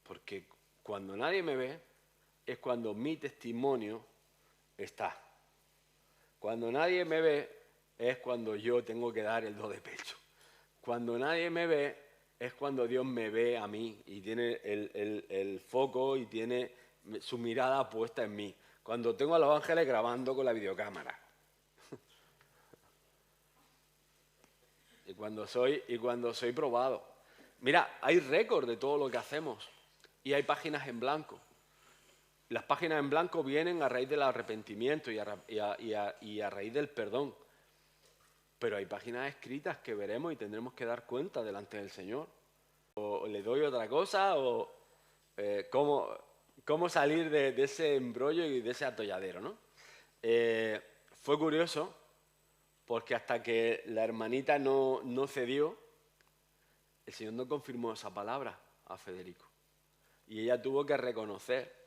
Porque cuando nadie me ve es cuando mi testimonio está. Cuando nadie me ve es cuando yo tengo que dar el do de pecho. Cuando nadie me ve es cuando Dios me ve a mí y tiene el foco y tiene su mirada puesta en mí. Cuando tengo a los ángeles grabando con la videocámara. y cuando soy probado. Mira, hay récord de todo lo que hacemos y hay páginas en blanco. Las páginas en blanco vienen a raíz del arrepentimiento y a raíz del perdón. Pero hay páginas escritas que veremos y tendremos que dar cuenta delante del Señor. O le doy otra cosa, o cómo salir de ese embrollo y de ese atolladero, ¿no? Fue curioso, porque hasta que la hermanita no cedió, el Señor no confirmó esa palabra a Federico. Y ella tuvo que reconocer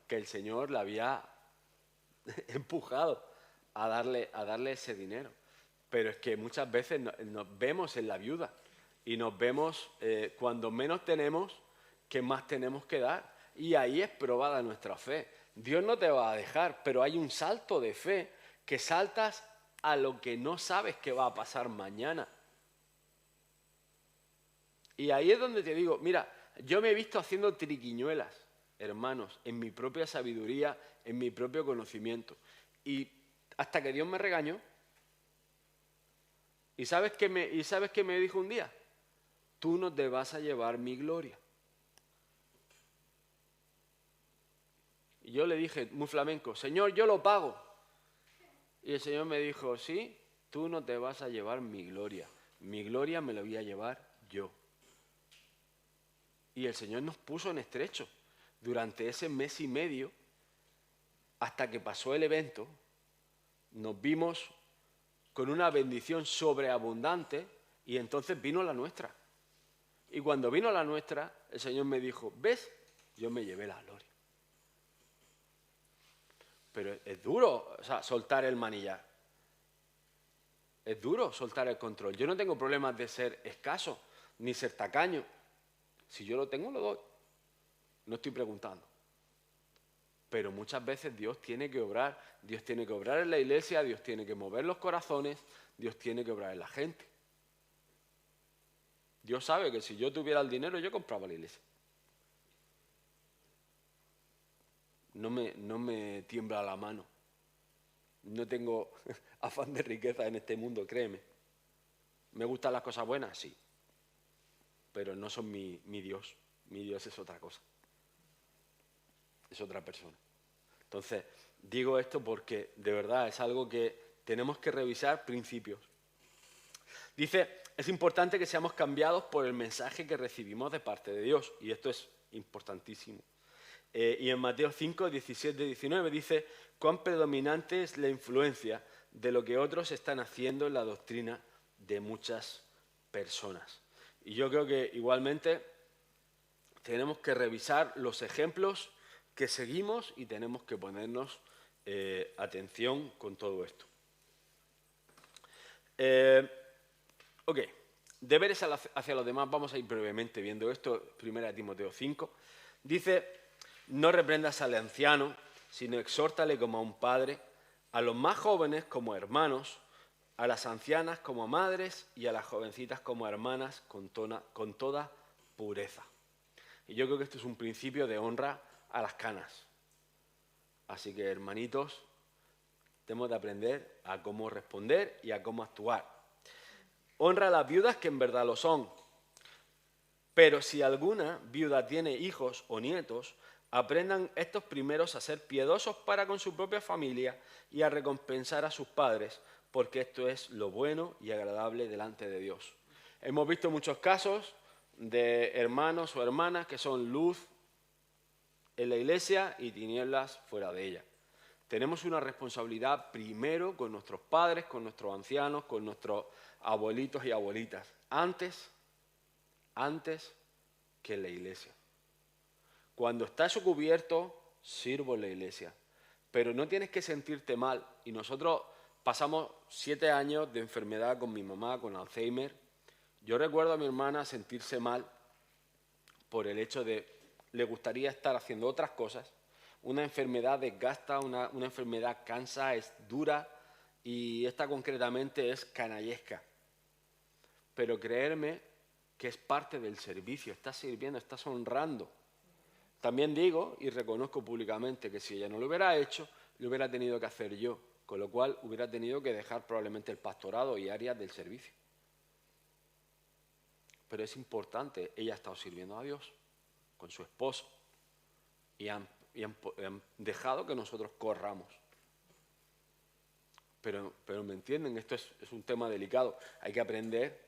que el Señor la había empujado a darle ese dinero. Pero es que muchas veces nos vemos en la viuda y nos vemos cuando menos tenemos, que más tenemos que dar. Y ahí es probada nuestra fe. Dios no te va a dejar, pero hay un salto de fe que saltas a lo que no sabes que va a pasar mañana. Y ahí es donde te digo, mira, yo me he visto haciendo triquiñuelas. hermanos, en mi propia sabiduría, en mi propio conocimiento. Y hasta que Dios me regañó. ¿Y sabes qué me dijo un día? Tú no te vas a llevar mi gloria. Y yo le dije, muy flamenco, Señor, yo lo pago. Y el Señor me dijo, sí, tú no te vas a llevar mi gloria. Mi gloria me la voy a llevar yo. Y el Señor nos puso en estrecho. Durante ese mes y medio, hasta que pasó el evento, nos vimos con una bendición sobreabundante y entonces vino la nuestra. Y cuando vino la nuestra, el Señor me dijo, ¿ves? Yo me llevé la gloria. Pero es duro, soltar el manillar. Es duro soltar el control. Yo no tengo problemas de ser escaso, ni ser tacaño. Si yo lo tengo, lo doy. No estoy preguntando. Pero muchas veces Dios tiene que obrar. Dios tiene que obrar en la iglesia, Dios tiene que mover los corazones, Dios tiene que obrar en la gente. Dios sabe que si yo tuviera el dinero, yo compraba la iglesia. No me tiembla la mano. No tengo afán de riqueza en este mundo, créeme. ¿Me gustan las cosas buenas? Sí. Pero no son mi Dios. Mi Dios es otra cosa. Es otra persona. Entonces, digo esto porque de verdad es algo que tenemos que revisar principios. Dice, es importante que seamos cambiados por el mensaje que recibimos de parte de Dios. Y esto es importantísimo. Y en Mateo 5, 17, 19 dice, cuán predominante es la influencia de lo que otros están haciendo en la doctrina de muchas personas. Y yo creo que igualmente tenemos que revisar los ejemplos que seguimos y tenemos que ponernos atención con todo esto. Ok, deberes hacia los demás, vamos a ir brevemente viendo esto, 1 Timoteo 5. Dice, no reprendas al anciano, sino exhórtale como a un padre, a los más jóvenes como hermanos, a las ancianas como madres y a las jovencitas como hermanas con toda pureza. Y yo creo que esto es un principio de honra a las canas. Así que, hermanitos, tenemos de aprender a cómo responder y a cómo actuar. Honra a las viudas que en verdad lo son. Pero si alguna viuda tiene hijos o nietos, aprendan estos primeros a ser piedosos para con su propia familia y a recompensar a sus padres, porque esto es lo bueno y agradable delante de Dios. Hemos visto muchos casos de hermanos o hermanas que son luz en la iglesia y tinieblas fuera de ella. Tenemos una responsabilidad primero con nuestros padres, con nuestros ancianos, con nuestros abuelitos y abuelitas, antes que en la iglesia. Cuando está eso cubierto, sirvo en la iglesia. Pero no tienes que sentirte mal. Y nosotros pasamos 7 años de enfermedad con mi mamá, con Alzheimer. Yo recuerdo a mi hermana sentirse mal por el hecho de le gustaría estar haciendo otras cosas. Una enfermedad desgasta, una enfermedad cansa, es dura y esta concretamente es canallesca. Pero creerme que es parte del servicio, estás sirviendo, estás honrando. También digo y reconozco públicamente que si ella no lo hubiera hecho, lo hubiera tenido que hacer yo, con lo cual hubiera tenido que dejar probablemente el pastorado y áreas del servicio. Pero es importante, ella ha estado sirviendo a Dios con su esposo y han dejado que nosotros corramos. Pero me entienden, esto es un tema delicado, hay que aprender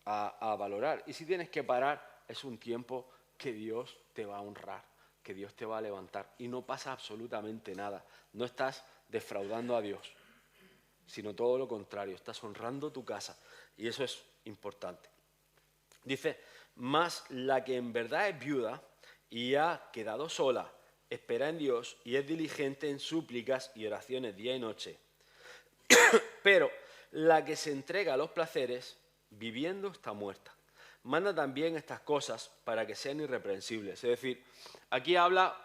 a valorar. Y si tienes que parar, es un tiempo que Dios te va a honrar, que Dios te va a levantar y no pasa absolutamente nada. No estás defraudando a Dios, sino todo lo contrario, estás honrando tu casa y eso es importante. Dice, mas la que en verdad es viuda y ha quedado sola, espera en Dios y es diligente en súplicas y oraciones día y noche. Pero la que se entrega a los placeres, viviendo está muerta. Manda también estas cosas para que sean irreprensibles. Es decir, aquí habla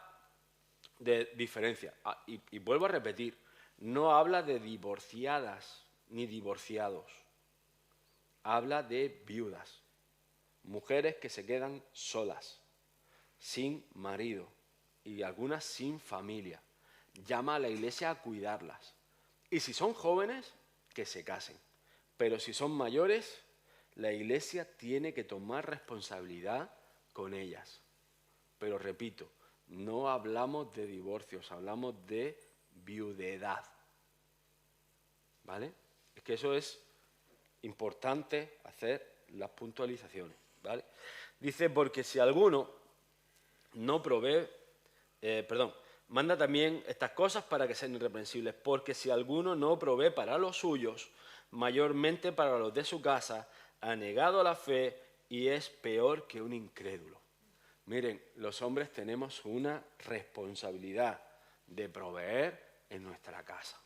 de diferencia. Y vuelvo a repetir, no habla de divorciadas ni divorciados. Habla de viudas. Mujeres que se quedan solas, sin marido y algunas sin familia. Llama a la iglesia a cuidarlas. Y si son jóvenes, que se casen. Pero si son mayores, la iglesia tiene que tomar responsabilidad con ellas. Pero repito, no hablamos de divorcios, hablamos de viudedad. ¿Vale? Es que eso es importante hacer las puntualizaciones. ¿Vale? Dice, porque si alguno no provee, manda también estas cosas para que sean irreprensibles, porque si alguno no provee para los suyos, mayormente para los de su casa, ha negado la fe y es peor que un incrédulo. Miren, los hombres tenemos una responsabilidad de proveer en nuestra casa.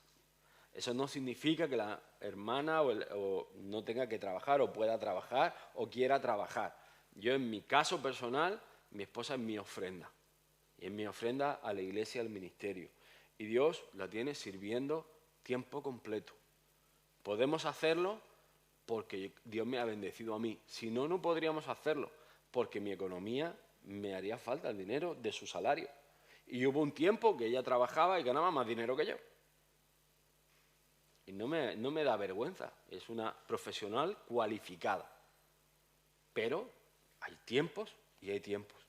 Eso no significa que la hermana o no tenga que trabajar o pueda trabajar o quiera trabajar. Yo en mi caso personal, mi esposa es mi ofrenda. Y es mi ofrenda a la iglesia y al ministerio. Y Dios la tiene sirviendo tiempo completo. Podemos hacerlo porque Dios me ha bendecido a mí. Si no, no podríamos hacerlo porque mi economía me haría falta el dinero de su salario. Y hubo un tiempo que ella trabajaba y ganaba más dinero que yo. Y no me da vergüenza. Es una profesional cualificada. Pero hay tiempos y hay tiempos.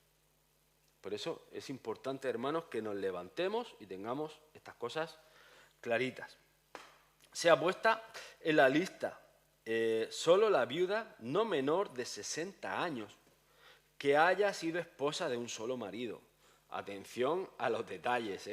Por eso es importante, hermanos, que nos levantemos y tengamos estas cosas claritas. Sea puesta en la lista solo la viuda no menor de 60 años que haya sido esposa de un solo marido. Atención a los detalles,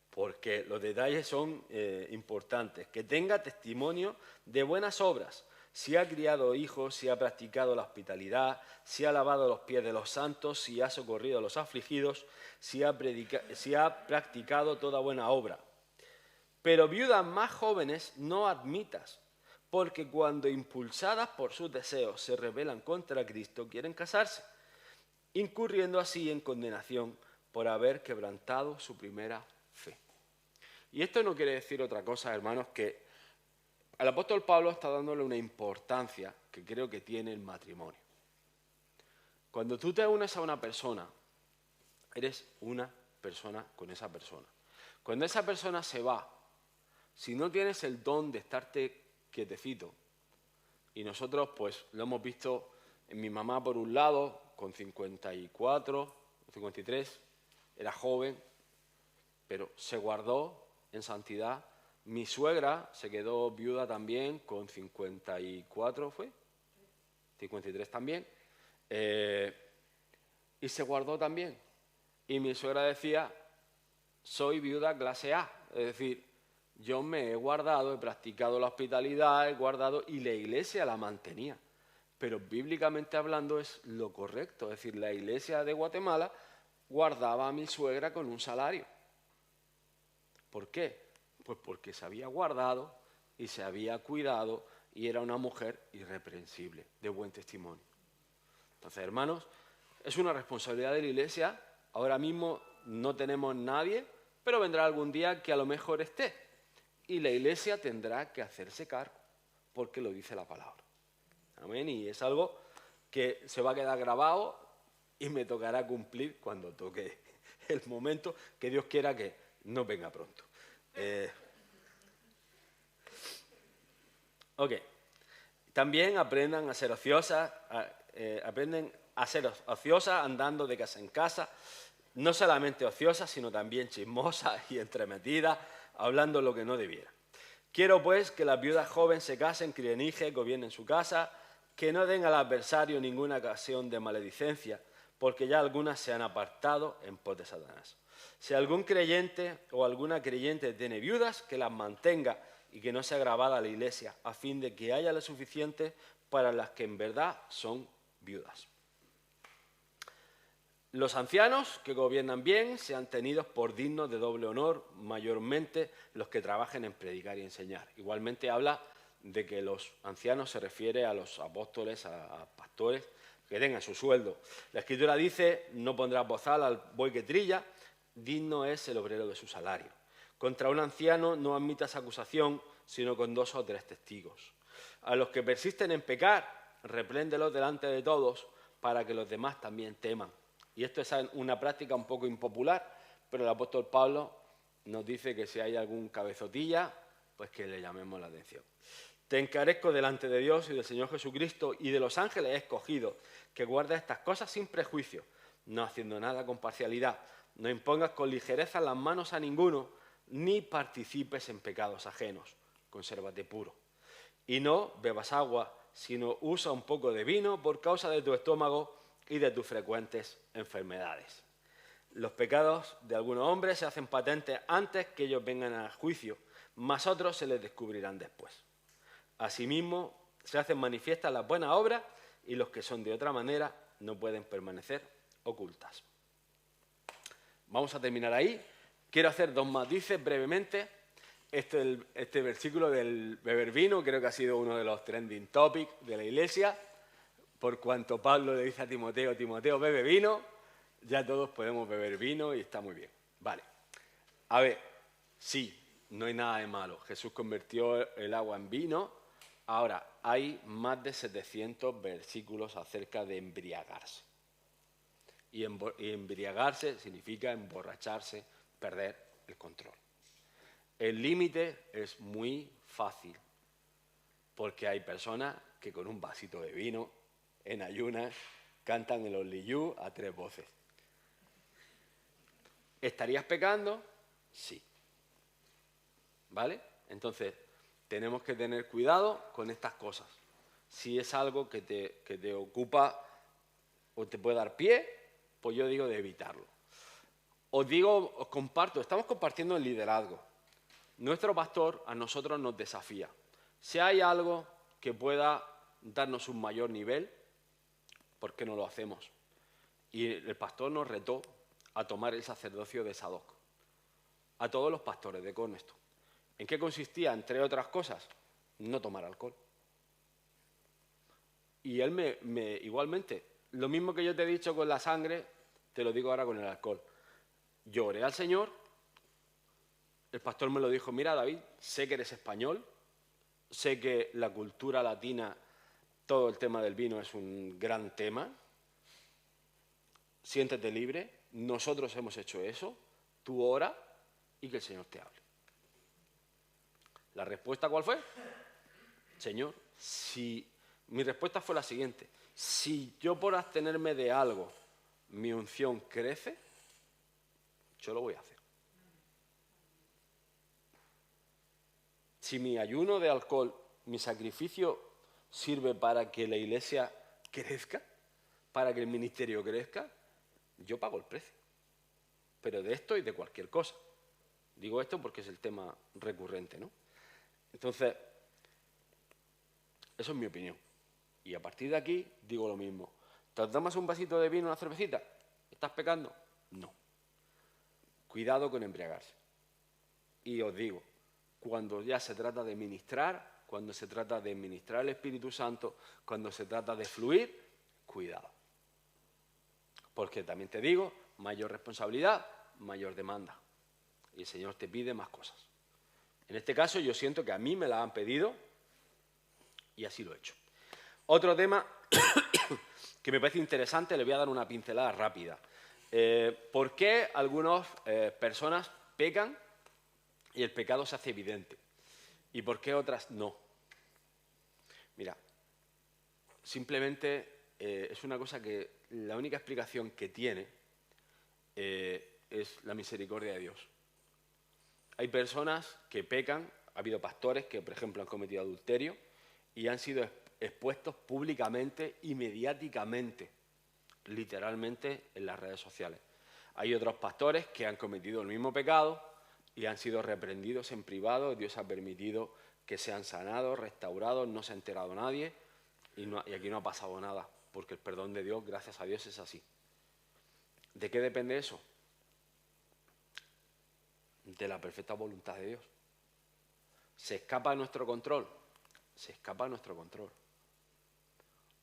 porque los detalles son importantes. Que tenga testimonio de buenas obras. Si ha criado hijos, si ha practicado la hospitalidad, si ha lavado los pies de los santos, si ha socorrido a los afligidos, si ha practicado toda buena obra. Pero viudas más jóvenes no admitas, porque cuando impulsadas por sus deseos se rebelan contra Cristo, quieren casarse, incurriendo así en condenación por haber quebrantado su primera fe. Y esto no quiere decir otra cosa, hermanos, que al apóstol Pablo está dándole una importancia que creo que tiene el matrimonio. Cuando tú te unes a una persona, eres una persona con esa persona. Cuando esa persona se va, si no tienes el don de estarte quietecito, y nosotros pues lo hemos visto en mi mamá por un lado, con 54, 53, era joven, pero se guardó en santidad. Mi suegra se quedó viuda también con 54, ¿fue? 53 también. Y se guardó también. Y mi suegra decía, soy viuda clase A. Es decir, yo me he guardado, he practicado la hospitalidad, he guardado y la iglesia la mantenía. Pero bíblicamente hablando es lo correcto. Es decir, la iglesia de Guatemala guardaba a mi suegra con un salario. ¿Por qué? Pues porque se había guardado y se había cuidado y era una mujer irreprensible, de buen testimonio. Entonces, hermanos, es una responsabilidad de la iglesia. Ahora mismo no tenemos nadie, pero vendrá algún día que a lo mejor esté. Y la iglesia tendrá que hacerse cargo, porque lo dice la palabra. Amén. Y es algo que se va a quedar grabado y me tocará cumplir cuando toque el momento, que Dios quiera que no venga pronto. Ok. También aprendan a ser ociosas, aprenden a ser ociosas andando de casa en casa, no solamente ociosas, sino también chismosas y entremetidas, hablando lo que no debiera. Quiero pues que las viudas jóvenes se casen, críen hijos, gobiernen su casa, que no den al adversario ninguna ocasión de maledicencia, porque ya algunas se han apartado en pos de Satanás. Si algún creyente o alguna creyente tiene viudas, que las mantenga y que no sea agravada a la iglesia, a fin de que haya lo suficiente para las que en verdad son viudas. Los ancianos que gobiernan bien sean tenidos por dignos de doble honor, mayormente los que trabajen en predicar y enseñar. Igualmente habla de que los ancianos se refiere a los apóstoles, a pastores, que tengan su sueldo. La Escritura dice, no pondrás bozal al buey que trilla, digno es el obrero de su salario. Contra un anciano no admitas acusación, sino con 2 o 3 testigos. A los que persisten en pecar, repréndelos delante de todos, para que los demás también teman. Y esto es una práctica un poco impopular, pero el apóstol Pablo nos dice que si hay algún cabezotilla, pues que le llamemos la atención. Te encarezco delante de Dios y del Señor Jesucristo y de los ángeles escogidos, que guardes estas cosas sin prejuicio, no haciendo nada con parcialidad. No impongas con ligereza las manos a ninguno, ni participes en pecados ajenos. Consérvate puro. Y no bebas agua, sino usa un poco de vino por causa de tu estómago y de tus frecuentes enfermedades. Los pecados de algunos hombres se hacen patentes antes que ellos vengan al juicio, mas otros se les descubrirán después. Asimismo, se hacen manifiestas las buenas obras y los que son de otra manera no pueden permanecer ocultas. Vamos a terminar ahí. Quiero hacer 2 matices brevemente. Este versículo del beber vino creo que ha sido uno de los trending topics de la Iglesia. Por cuanto Pablo le dice a Timoteo, Timoteo, bebe vino, ya todos podemos beber vino y está muy bien. Vale. A ver, sí, no hay nada de malo. Jesús convirtió el agua en vino. Ahora, hay más de 700 versículos acerca de embriagarse. Y embriagarse significa emborracharse, perder el control. El límite es muy fácil, porque hay personas que con un vasito de vino, en ayunas, cantan el Only You a 3 voces. ¿Estarías pecando? Sí. ¿Vale? Entonces, tenemos que tener cuidado con estas cosas. Si es algo que te ocupa o te puede dar pie, pues yo digo de evitarlo. Os comparto, estamos compartiendo el liderazgo. Nuestro pastor a nosotros nos desafía. Si hay algo que pueda darnos un mayor nivel, ¿por qué no lo hacemos? Y el pastor nos retó a tomar el sacerdocio de Sadoc. A todos los pastores de Cornerstone. ¿En qué consistía? Entre otras cosas, no tomar alcohol. Y él igualmente, lo mismo que yo te he dicho con la sangre, te lo digo ahora con el alcohol. Yo oré al Señor, el pastor me lo dijo, mira David, sé que eres español, sé que la cultura latina, todo el tema del vino es un gran tema, siéntete libre, nosotros hemos hecho eso, tú ora y que el Señor te hable. ¿La respuesta cuál fue? Señor, mi respuesta fue la siguiente. Si yo por abstenerme de algo, mi unción crece, yo lo voy a hacer. Si mi ayuno de alcohol, mi sacrificio sirve para que la iglesia crezca, para que el ministerio crezca, yo pago el precio. Pero de esto y de cualquier cosa. Digo esto porque es el tema recurrente, ¿no? Entonces, eso es mi opinión. Y a partir de aquí digo lo mismo. ¿Te tomas un vasito de vino, una cervecita? ¿Estás pecando? No. Cuidado con embriagarse. Y os digo, cuando ya se trata de ministrar, cuando se trata de ministrar el Espíritu Santo, cuando se trata de fluir, cuidado. Porque también te digo, mayor responsabilidad, mayor demanda. Y el Señor te pide más cosas. En este caso yo siento que a mí me la han pedido y así lo he hecho. Otro tema que me parece interesante, le voy a dar una pincelada rápida. ¿Por qué algunas personas pecan y el pecado se hace evidente? ¿Y por qué otras no? Mira, simplemente es una cosa que la única explicación que tiene es la misericordia de Dios. Hay personas que pecan, ha habido pastores que, por ejemplo, han cometido adulterio y han sido expuestos públicamente y mediáticamente, literalmente en las redes sociales. Hay otros pastores que han cometido el mismo pecado y han sido reprendidos en privado. Dios ha permitido que sean sanados, restaurados, no se ha enterado nadie y aquí no ha pasado nada, porque el perdón de Dios, gracias a Dios, es así. ¿De qué depende eso? De la perfecta voluntad de Dios. ¿Se escapa de nuestro control? Se escapa de nuestro control.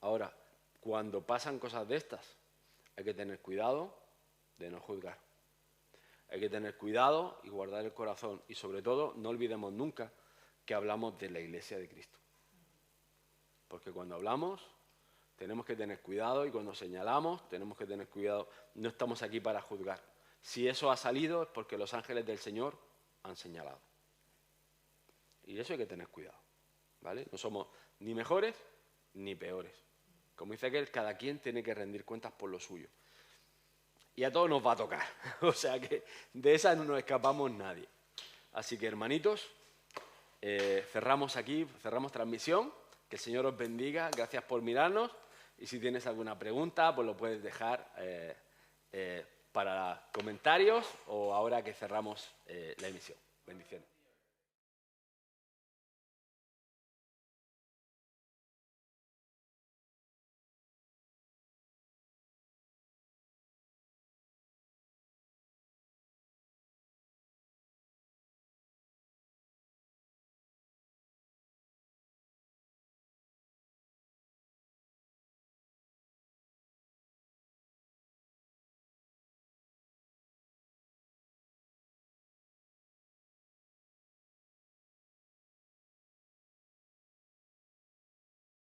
Ahora, cuando pasan cosas de estas, hay que tener cuidado de no juzgar. Hay que tener cuidado y guardar el corazón. Y sobre todo, no olvidemos nunca que hablamos de la Iglesia de Cristo. Porque cuando hablamos, Tenemos que tener cuidado y cuando señalamos tenemos que tener cuidado. No estamos aquí para juzgar. Si eso ha salido es porque los ángeles del Señor han señalado. Y eso hay que tener cuidado, ¿vale? No somos ni mejores ni peores. Como dice aquel, cada quien tiene que rendir cuentas por lo suyo. Y a todos nos va a tocar. O sea que de esa no nos escapamos nadie. Así que, hermanitos, cerramos aquí, cerramos transmisión. Que el Señor os bendiga. Gracias por mirarnos. Y si tienes alguna pregunta, pues lo puedes dejar para comentarios o ahora que cerramos la emisión. Bendiciones.